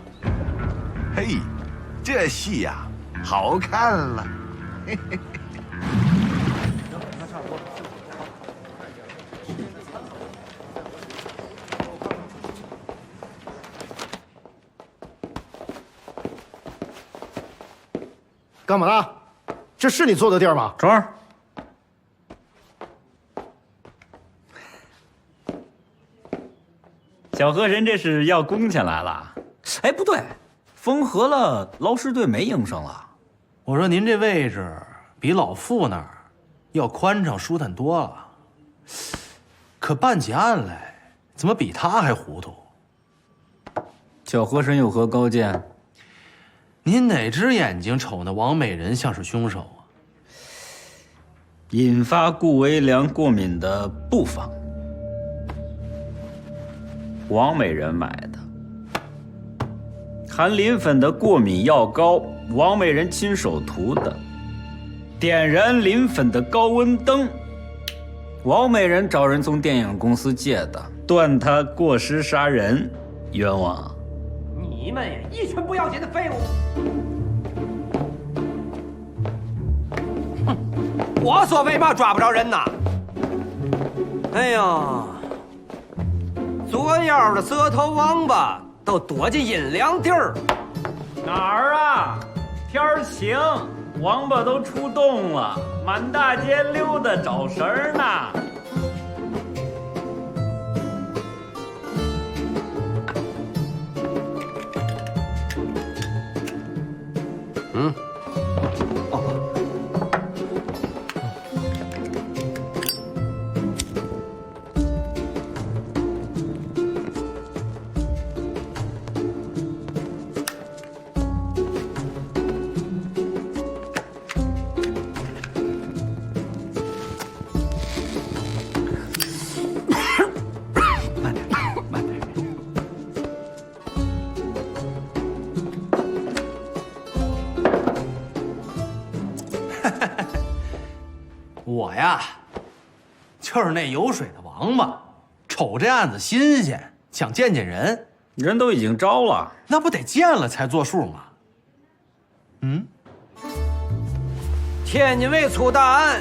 嘿，这戏呀，好看了。嘿嘿。
干嘛呢？这是你坐的地儿吗？
成儿，小河神这是要攻下来了。哎，不对，风和了，捞尸队没营生了。
我说您这位置比老傅那儿要宽敞舒坦多了，可办起案来怎么比他还糊涂？
小河神有何高见？
您哪只眼睛瞅那王美人像是凶手啊？
引发顾维良过敏的布方，王美人买的；含磷粉的过敏药膏，王美人亲手涂的；点燃磷粉的高温灯，王美人找人从电影公司借的，断他过失杀人，冤枉。
你们也一群不要紧的废物！哼，我说为嘛抓不着人呐？哎呀，左腰的蛇头王八都躲进阴凉地儿。
哪儿啊？天儿晴，王八都出洞了，满大街溜达找食儿呢。
嗯，哦，
慢点，慢点。我呀，就是那有水的王八，瞅这案子新鲜，想见见人。
人都已经招了，
那不得见了才作数吗？嗯，
天津卫出大案，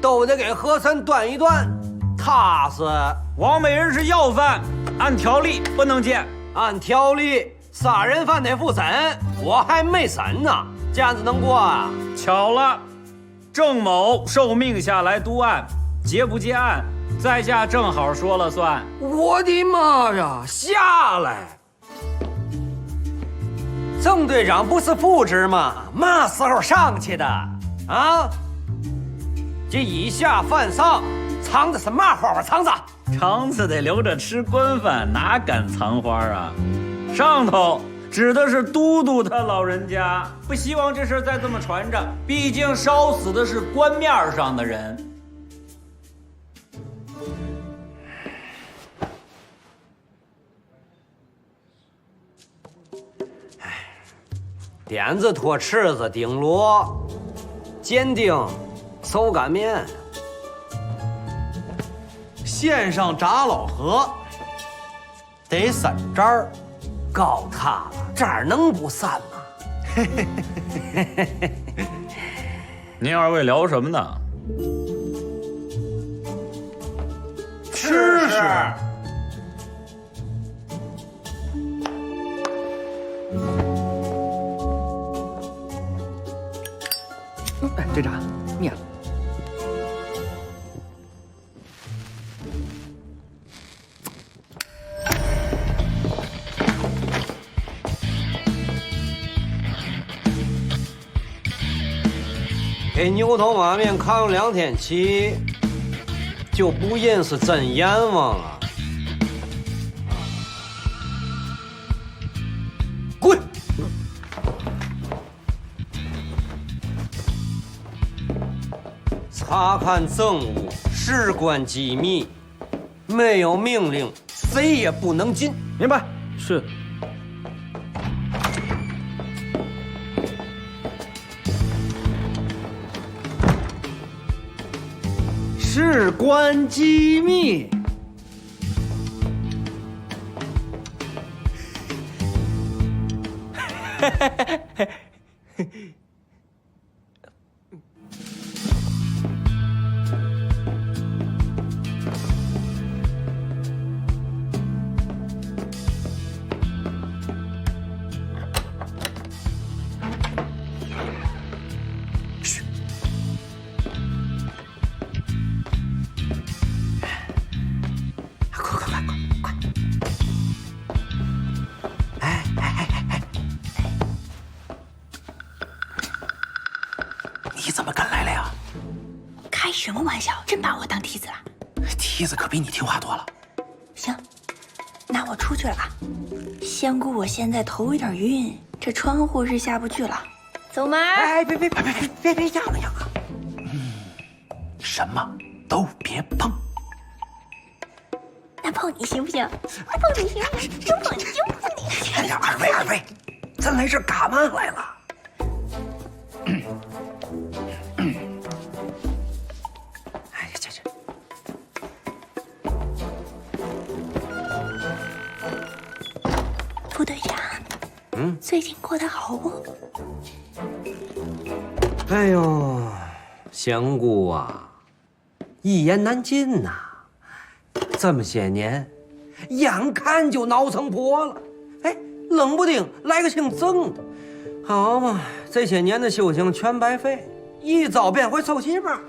都得给和珅端一端。他是
王美人是要犯，按条例不能见。
按条例，杀人犯得复审，我还没审呢，这样子能过啊？
巧了，郑某受命下来督案，结不结案，在下正好说了算。
我的妈呀，下来！郑队长不是副职吗？嘛时候上去的？啊？这以下犯上，藏的是嘛花肠子？
肠子得留着吃官饭，哪敢藏花啊？上头指的是都督他老人家，不希望这事再这么传着，毕竟烧死的是官面上的人。
点子脱翅子顶锣，坚定手擀面，
线上炸老何，得散渣儿。
告他了，这儿能不散吗？
您二位聊什么呢？
吃食。
队长，面。给牛头马面扛2天起，就不认是真阎王啊！滚！查看政务，事关机密，没有命令，谁也不能进。
明白。是。
事关机密。
你怎么跟来了呀？
开什么玩笑？真把我当梯子了？
梯子可比你听话多了。
行，那我出去了啊。仙姑，我现在头有点晕，这窗户是下不去了。走门。
哎，别压了。
什么都别碰。
那碰你行不行？碰你行不行？就碰你，就碰你。
哎呀，二位，咱来这干嘛来了？哎呀，这。
副队长，最近过得好不？
哎呦，仙姑啊，一言难尽呐。这么些年，眼看就脑层破了，哎，冷不丁来个姓曾的，好嘛，这些年的修行全白费，一遭变回臭媳妇儿。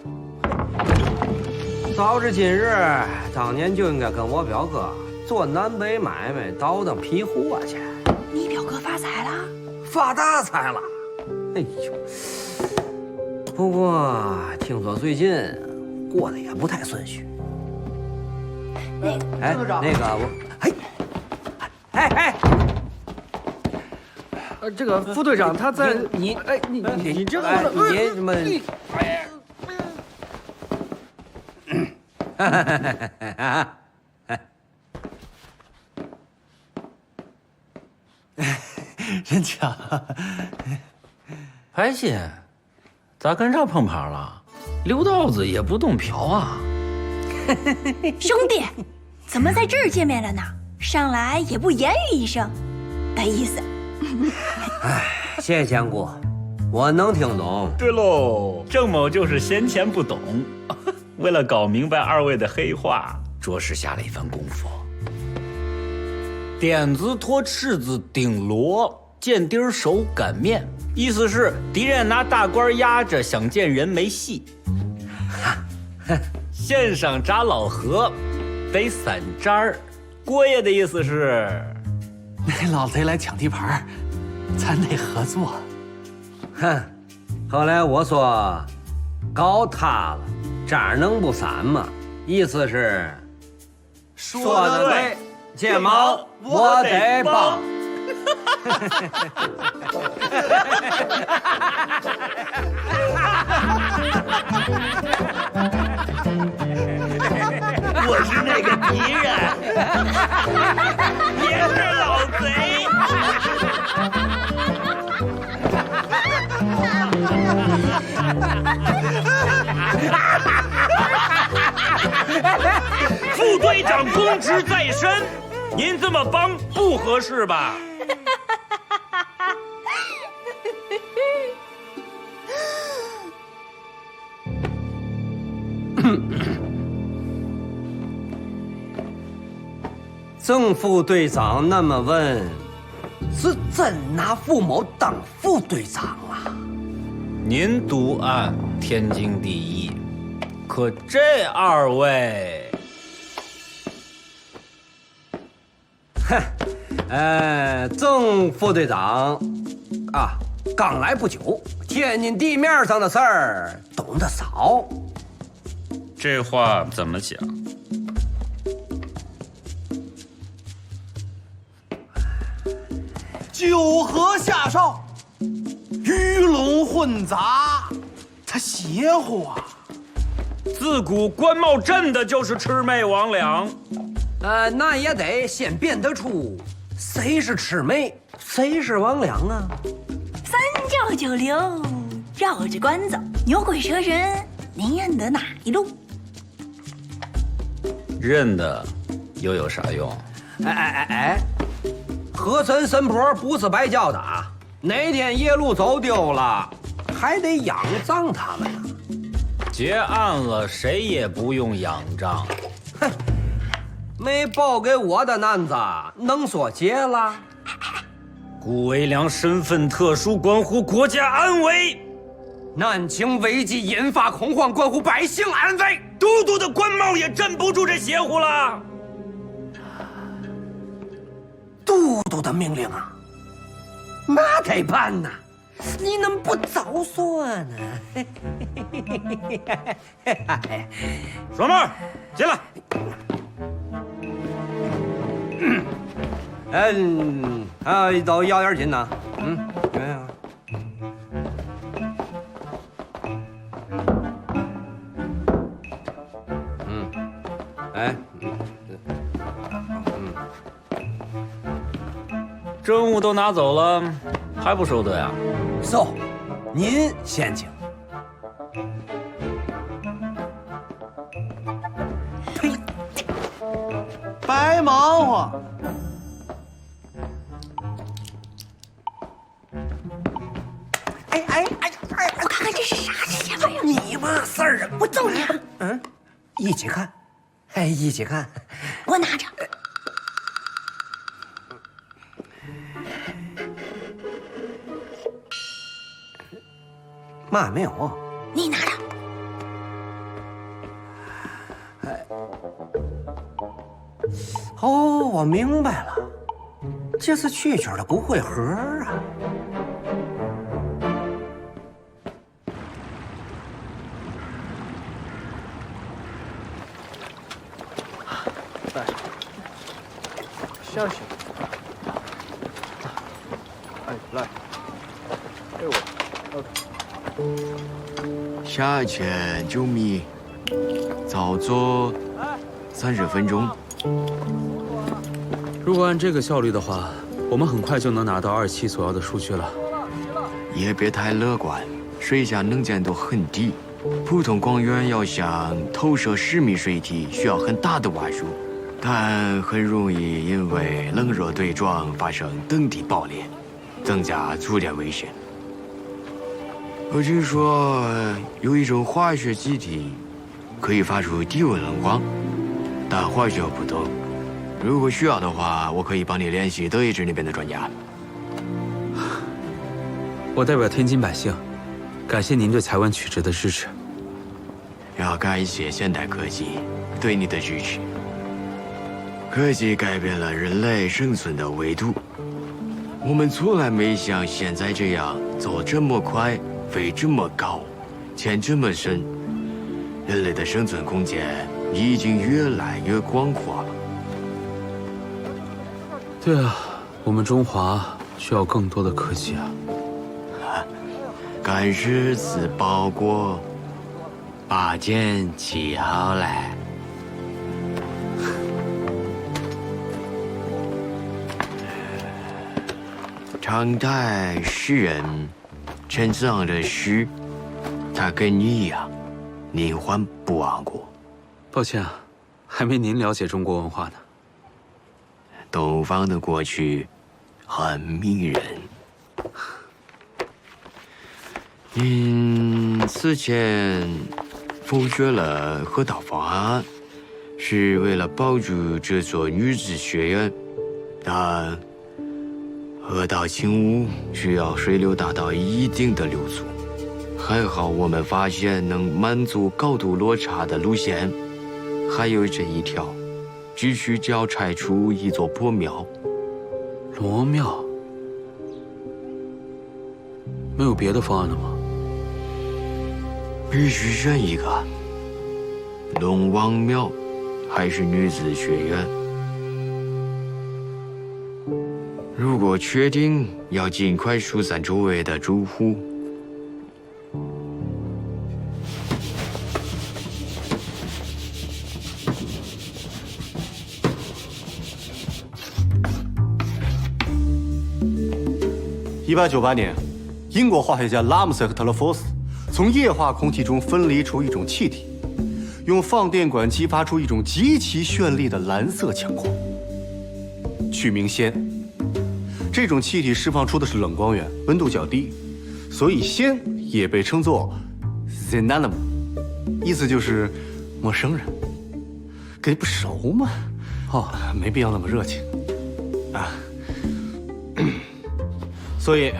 早知今日，当年就应该跟我表哥做南北买卖，倒腾批货去。
你表哥发财了？
发大财了！哎呦，不过听说最近过得也不太顺序。那个我，
这个副队长他在
你这
个
你什么？
真巧。
白姐，咋跟这碰牌了？刘道子也不懂嫖啊。
兄弟，怎么在这儿见面了呢？上来也不言语一声，的意思。
哎，谢谢仙姑，我能听懂。
对喽，郑某就是先前不懂，为了搞明白二位的黑话，着实下了一番功夫。点子托赤子顶锣，见丁手擀面，意思是敌人拿大官压着，想见人没戏。线上扎老何，得散渣儿。郭爷的意思是，
那老贼来抢地盘，咱得合作。
哼，后来我说，搞塌了，渣能不散吗？意思是，说得对，睫毛我得帮。
我是那个敌人，也是老贼。副队长公职在身，您这么帮不合适吧？
曾副队长那么问，是真拿傅某当副队长啊？
您督案天经地义，可这二位，
曾副队长啊，刚来不久，天津地面上的事儿懂得少。
这话怎么讲？
酒河下哨，鱼龙混杂，他邪乎啊！
自古官帽镇的就是魑魅魍魉，
那也得先辨得出谁是魑魅，谁是魍魉啊。
三教九流，绕着关走，牛鬼蛇神，您认得哪一路？
认的又有啥用？
哎，和珅神婆不是白叫的啊！哪天夜路走丢了，还得仰仗他们呢。
结案了，谁也不用仰仗。
哼，没报给我的男子，能说结了？
顾维良身份特殊，关乎国家安危。
南京危机引发恐慌，关乎百姓安危。
都督的官帽也镇不住这邪乎了。
都督的命令啊，那得办呐！你能不早说呢？
爽妹儿，进来。
都要点紧呐。没有。
政务都拿走了，还不收队啊？
收，您先请。
呸！白忙活。
我看看这是啥这玩意儿？
你嘛事儿啊？
我揍你！
一起看，一起看。
我拿着。
嘛没有？
你拿着。
哦，我明白了，这是蛐蛐的骨灰盒啊。
来，小心。哎，来，给我。
下潜9米，操作30分钟。
如果按这个效率的话，我们很快就能拿到27所要的数据了。
也别太乐观，水下能见度很低，普通光源要想投射10米水体，需要很大的瓦数，但很容易因为冷热对撞发生等地爆裂，增加触电危险。我听说有一种化学气体可以发出低温冷光，但化学不懂。如果需要的话，我可以帮你联系德意志那边的专家。
我代表天津百姓，感谢您对台湾曲直的支持。
要感谢现代科技对你的支持。科技改变了人类生存的维度，我们从来没像现在这样走这么快，飞这么高，潜这么深。人类的生存空间已经越来越广阔了。
对啊，我们中华需要更多的科技啊！
干柿子包裹，把剑起好了。唐代诗人陈子昂的诗，他跟你一样，宁换不忘过。
抱歉啊，还没您了解中国文化呢。
东方的过去很迷人。此前否决了河道方案，是为了保住这座女子学院，但河道清污需要水流达到一定的流速。还好我们发现能满足高度落差的路线，还有这一条。只需要拆除一座破庙。
罗庙？没有别的方案了吗？
必须选一个。龙王庙还是女子学院？如果确定，要尽快疏散周围的住户。
1898年，英国化学家拉姆塞和特勒佛斯从液化空气中分离出一种气体，用放电管激发出一种极其绚丽的蓝色强光，取名氙。这种气体释放出的是冷光源，温度较低，所以氙也被称作 Xenanim， 意思就是陌生人。跟你不熟吗？哦，没必要那么热情啊。所以，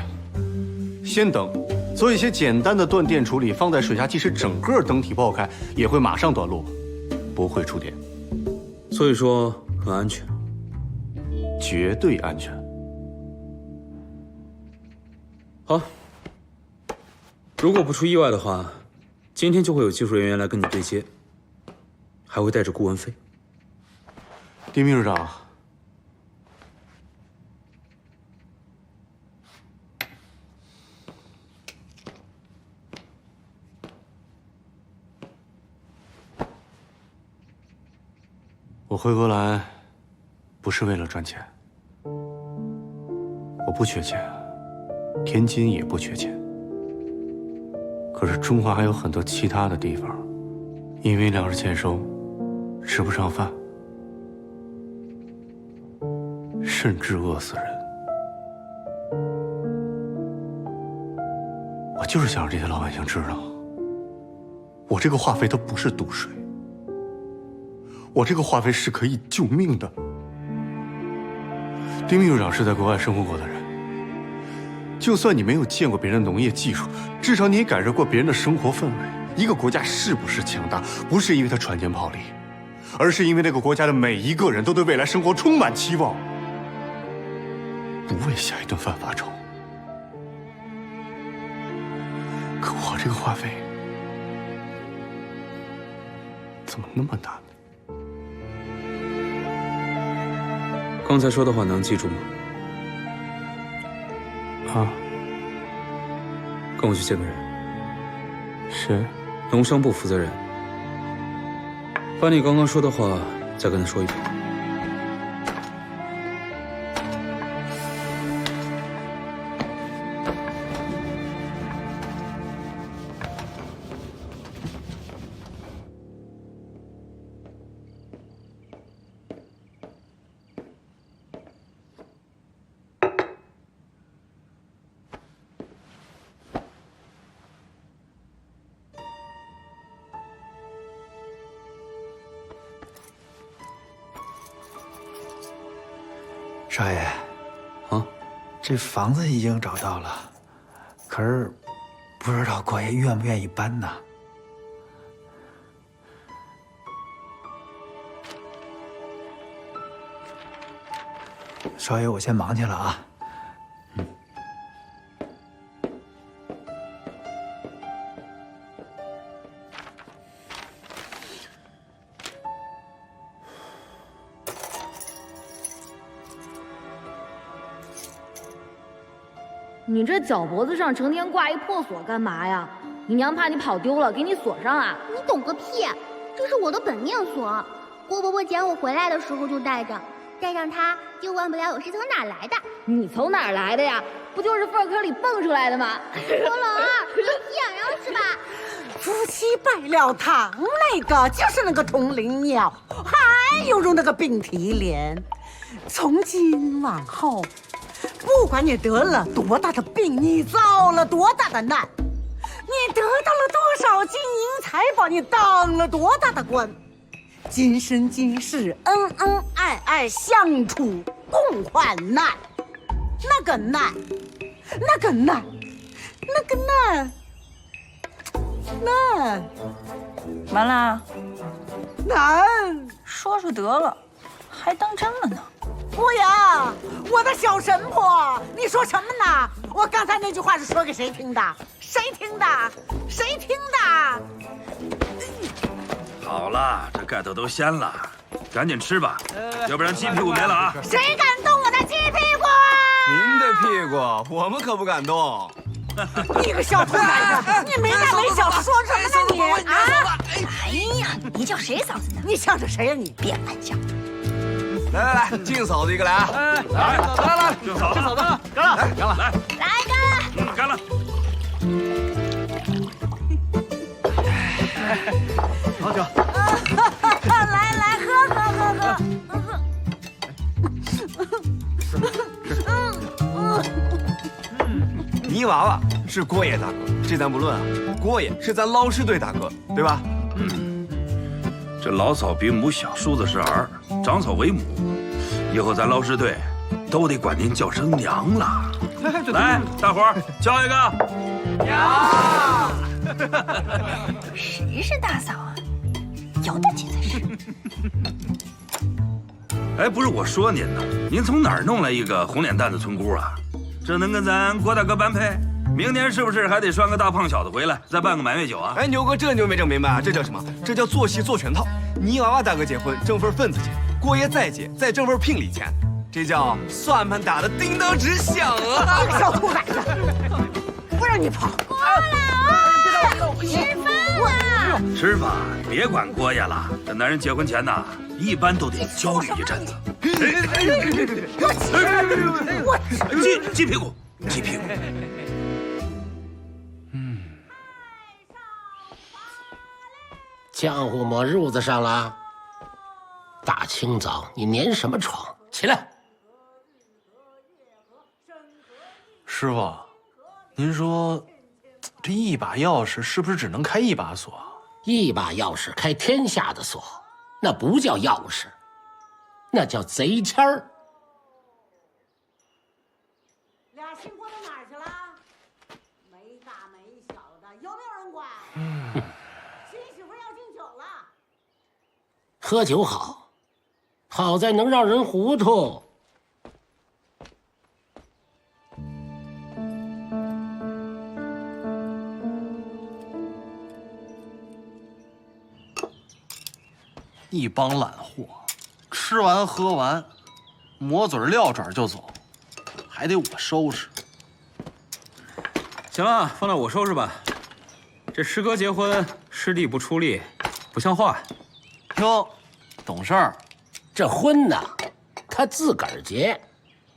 氙灯做一些简单的断电处理，放在水下，即使整个灯体爆开，也会马上短路，不会触电。
所以说很安全，
绝对安全。
好，如果不出意外的话，今天就会有技术人员来跟你对接，还会带着顾问费。
丁秘书长。我回国来，不是为了赚钱。我不缺钱，天津也不缺钱。可是中华还有很多其他的地方，因为粮食欠收，吃不上饭，甚至饿死人。我就是想让这些老百姓知道，我这个话费它不是毒水。我这个话费是可以救命的。丁秘书长是在国外生活过的人，就算你没有见过别人的农业技术，至少你也感受过别人的生活氛围。一个国家是不是强大，不是因为它船坚炮利，而是因为那个国家的每一个人都对未来生活充满期望，不为下一顿饭发愁。可我这个话费怎么那么大呢？
刚才说的话能记住吗？
啊，
跟我去见个人。
谁？
农商部负责人。把你刚刚说的话再跟他说一遍。
少爷，
啊，
这房子已经找到了，可是不知道郭爷愿不愿意搬呢？少爷，我先忙去了啊。
你这脚脖子上成天挂一破锁干嘛呀？你娘怕你跑丢了，给你锁上啊？
你懂个屁！这是我的本命锁，郭伯伯捡我回来的时候就带着，带上它就忘不了我是从哪儿来的。
你从哪儿来的呀？不就是粪坑里蹦出来的吗？
郭老二，你想要是吧？
夫妻拜了堂那个就是那个同林鸟，还有那个并提莲。从今往后，不管你得了多大的病，你遭了多大的难，你得到了多少金银财宝，你当了多大的官，今生今世恩恩爱爱相处共患难，那个难，那个难，那个难，难，
完了，
难，
说说得了，还当真了呢。
姑爷，我的小神婆，你说什么呢？我刚才那句话是说给谁听的？谁听的？谁听的？
好了，这盖头都掀了，赶紧吃吧，要不然鸡屁股没了啊！
谁敢动我的鸡屁股？
您的屁股，我们可不敢动。
你个小兔崽子，你没大没小，说什么呢你啊？
哎呀，你叫谁嫂子呢？
你向着谁呀你？
别乱叫。
来，敬嫂子一个来啊！
来，敬嫂子，
干了，干了，
来干了，
干了。
好酒。
泥娃娃是郭爷大哥，这咱不论啊。郭爷是咱老师队大哥，对吧？
这老嫂比母小，叔子是儿，长嫂为母，以后咱老师队都得管您叫声娘了。来，大伙儿叫一个娘。
谁是大嫂啊？有的紧才是。
哎，不是我说您呢，您从哪儿弄来一个红脸蛋子村姑啊？这能跟咱郭大哥般配？明年是不是还得拴个大胖小子回来，再办个满月酒啊？
哎，牛哥，这你就没整明白啊？这叫什么？这叫做戏做全套。泥娃娃大哥结婚挣份份子钱，郭爷再结再挣份聘礼钱，这叫算盘打得叮当直响啊！
小兔崽子，不让你跑！
郭老，吃饭了。
吃饭别管郭爷了，这男人结婚前呐，一般都得焦虑一阵子。我记屁股，记屁股。
浆糊抹褥子上了。大清早你粘什么床？起来！
师傅，您说这一把钥匙是不是只能开一把锁？
一把钥匙开天下的锁，那不叫钥匙，那叫贼签儿。
俩新婆到哪儿去了？没大没小的，有没有人管？新媳妇要敬酒了。
喝酒好，好在能让人糊涂。
一帮懒货，吃完喝完，抹嘴撂爪就走，还得我收拾。
行了，放到我收拾吧。这师哥结婚，师弟不出力，不像话。
哟，懂事儿。
这婚呐，他自个儿结，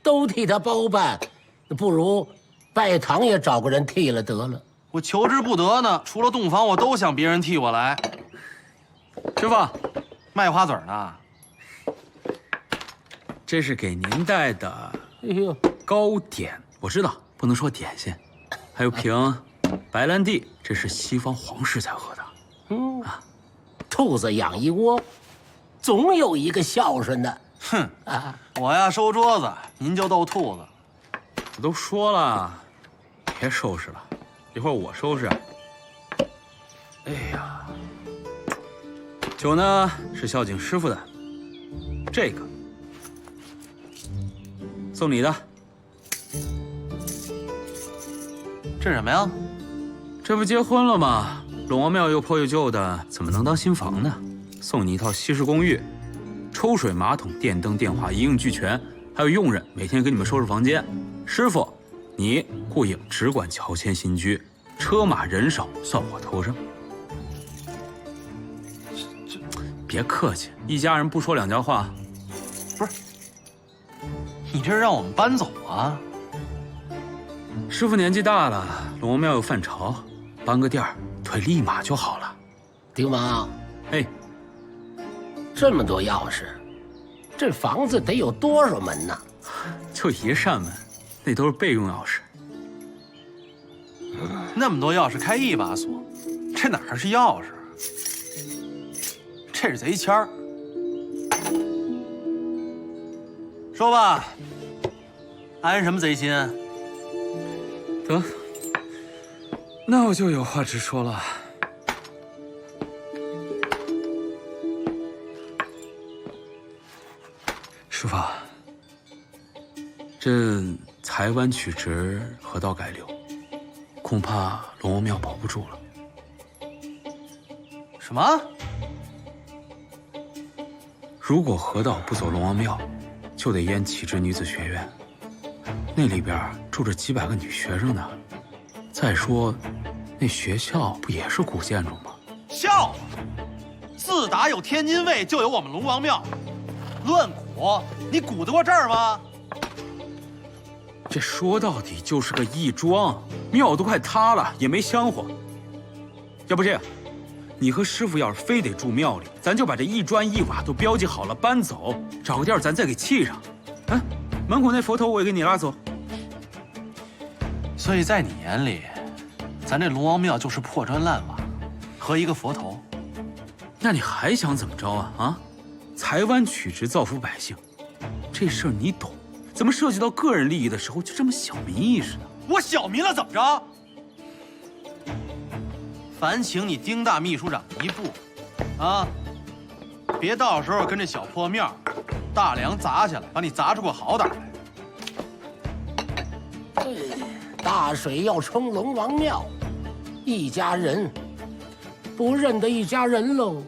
都替他包办，不如拜堂也找个人替了得了。
我求之不得呢，除了洞房，我都想别人替我来。师傅，卖花嘴呢？
这是给您带的，糕点，我知道不能说点心，还有瓶白兰地，这是西方皇室才喝的。
兔子养一窝，总有一个孝顺的。
哼，我呀收桌子，您就逗兔子。
我都说了，别收拾了，一会儿我收拾。哎呀，酒呢是孝敬师傅的，这个送你的。
这什么呀？
这不结婚了吗？龙王庙又破又旧的，怎么能当新房呢？送你一套西式公寓，抽水马桶、电灯、电话一应俱全，还有佣人每天给你们收拾房间。师傅，你顾影只管乔迁新居，车马人少算我头上。别客气，一家人不说两家话。
不是，你这是让我们搬走啊？
师傅年纪大了，龙王庙有饭朝，搬个店儿，腿立马就好了。
丁王，
哎，
这么多钥匙，这房子得有多少门呢？
就一扇门，那都是备用钥匙。
那么多钥匙开一把锁，这哪还是钥匙？这是贼签儿。说吧，安什么贼心？
得，那我就有话直说了。师傅，这台湾取直，河道改流，恐怕龙王庙保不住了。
什么？
如果河道不走龙王庙，就得淹启智女子学院，那里边住着几百个女学生呢。再说，那学校不也是古建筑吗？
笑话！自打有天津卫，就有我们龙王庙。论古，你古得过这儿吗？
这说到底就是个义庄，庙都快塌了，也没香火。要不这样，你和师傅要是非得住庙里，咱就把这一砖一瓦都标记好了，搬走，找个地儿咱再给砌上。啊，门口那佛头我也给你拉走。
所以在你眼里，咱这龙王庙就是破砖烂瓦和一个佛头。
那你还想怎么着啊？啊，裁湾取直，造福百姓，这事儿你懂？怎么涉及到个人利益的时候就这么小民意识呢？
我小民了怎么着？烦请你丁大秘书长一步，啊，别到时候跟这小破庙大梁砸下来，把你砸出个好歹来。
大水要冲龙王庙，一家人不认得一家人喽。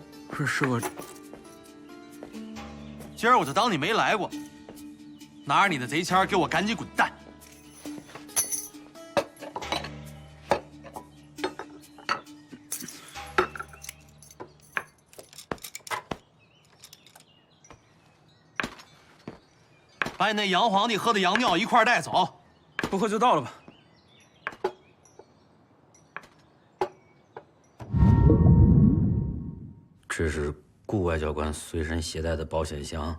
是个，
今儿我就当你没来过，拿着你的贼签给我赶紧滚蛋！把你那洋皇帝喝的洋尿一块带走，
不喝就倒了吧。
这是顾外交官随身携带的保险箱，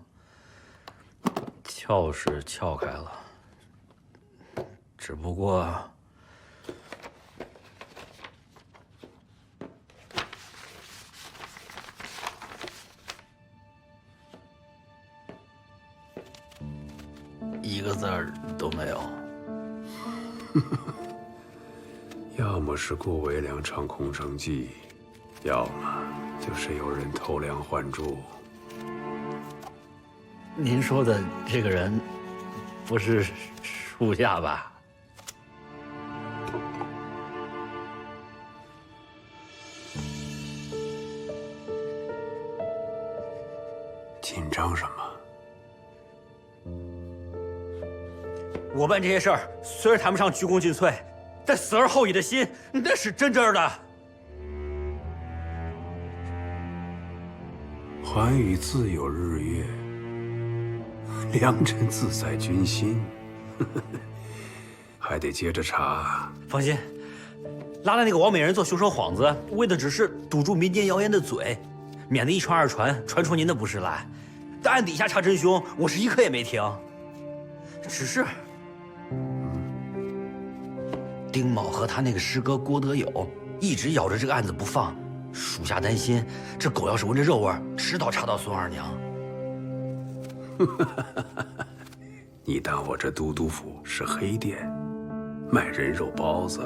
撬是撬开了，只不过一个字儿都没有。
要么是顾维良唱空城计，要么就是有人偷梁换柱。
您说的这个人，不是属下吧？
紧张什么？
我办这些事儿，虽然谈不上鞠躬尽瘁，但死而后已的心，那是真真的。
寰宇自有日月，良辰自在君心。还得接着查。
放心，拉来那个王美人做凶手幌子，为的只是堵住民间谣言的嘴，免得一传二传，传出您的不是来。但暗底下查真凶，我是一刻也没停。只是丁某和他那个师哥郭德友一直咬着这个案子不放，属下担心这狗要是闻着肉味，迟早查到孙二娘。
你当我这都督府是黑店，卖人肉包子？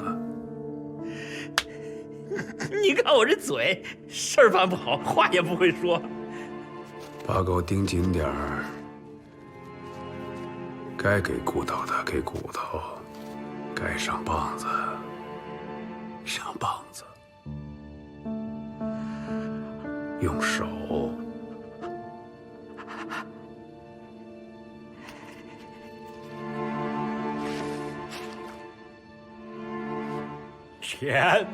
你看我这嘴，事儿办不好，话也不会说。
把狗盯紧点儿，该给骨头的给骨头，该上棒子上棒子，用手。
钱。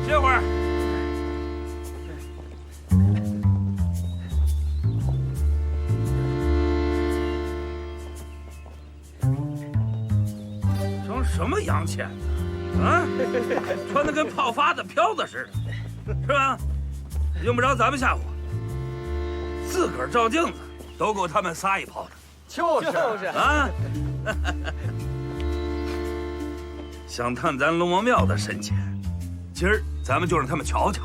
歇会儿。装什么洋钱呢？啊，穿的跟泡发的飘子似的，是吧？用不着咱们吓唬，自个儿照镜子都够他们仨一泡的。
就是
啊。想探咱龙王庙的深浅，今儿咱们就让他们瞧瞧，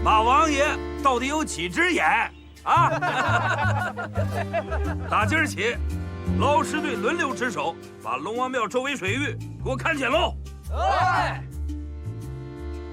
马王爷到底有几只眼啊！打今儿起，老师队轮流值守，把龙王庙周围水域给我看紧喽。
哎。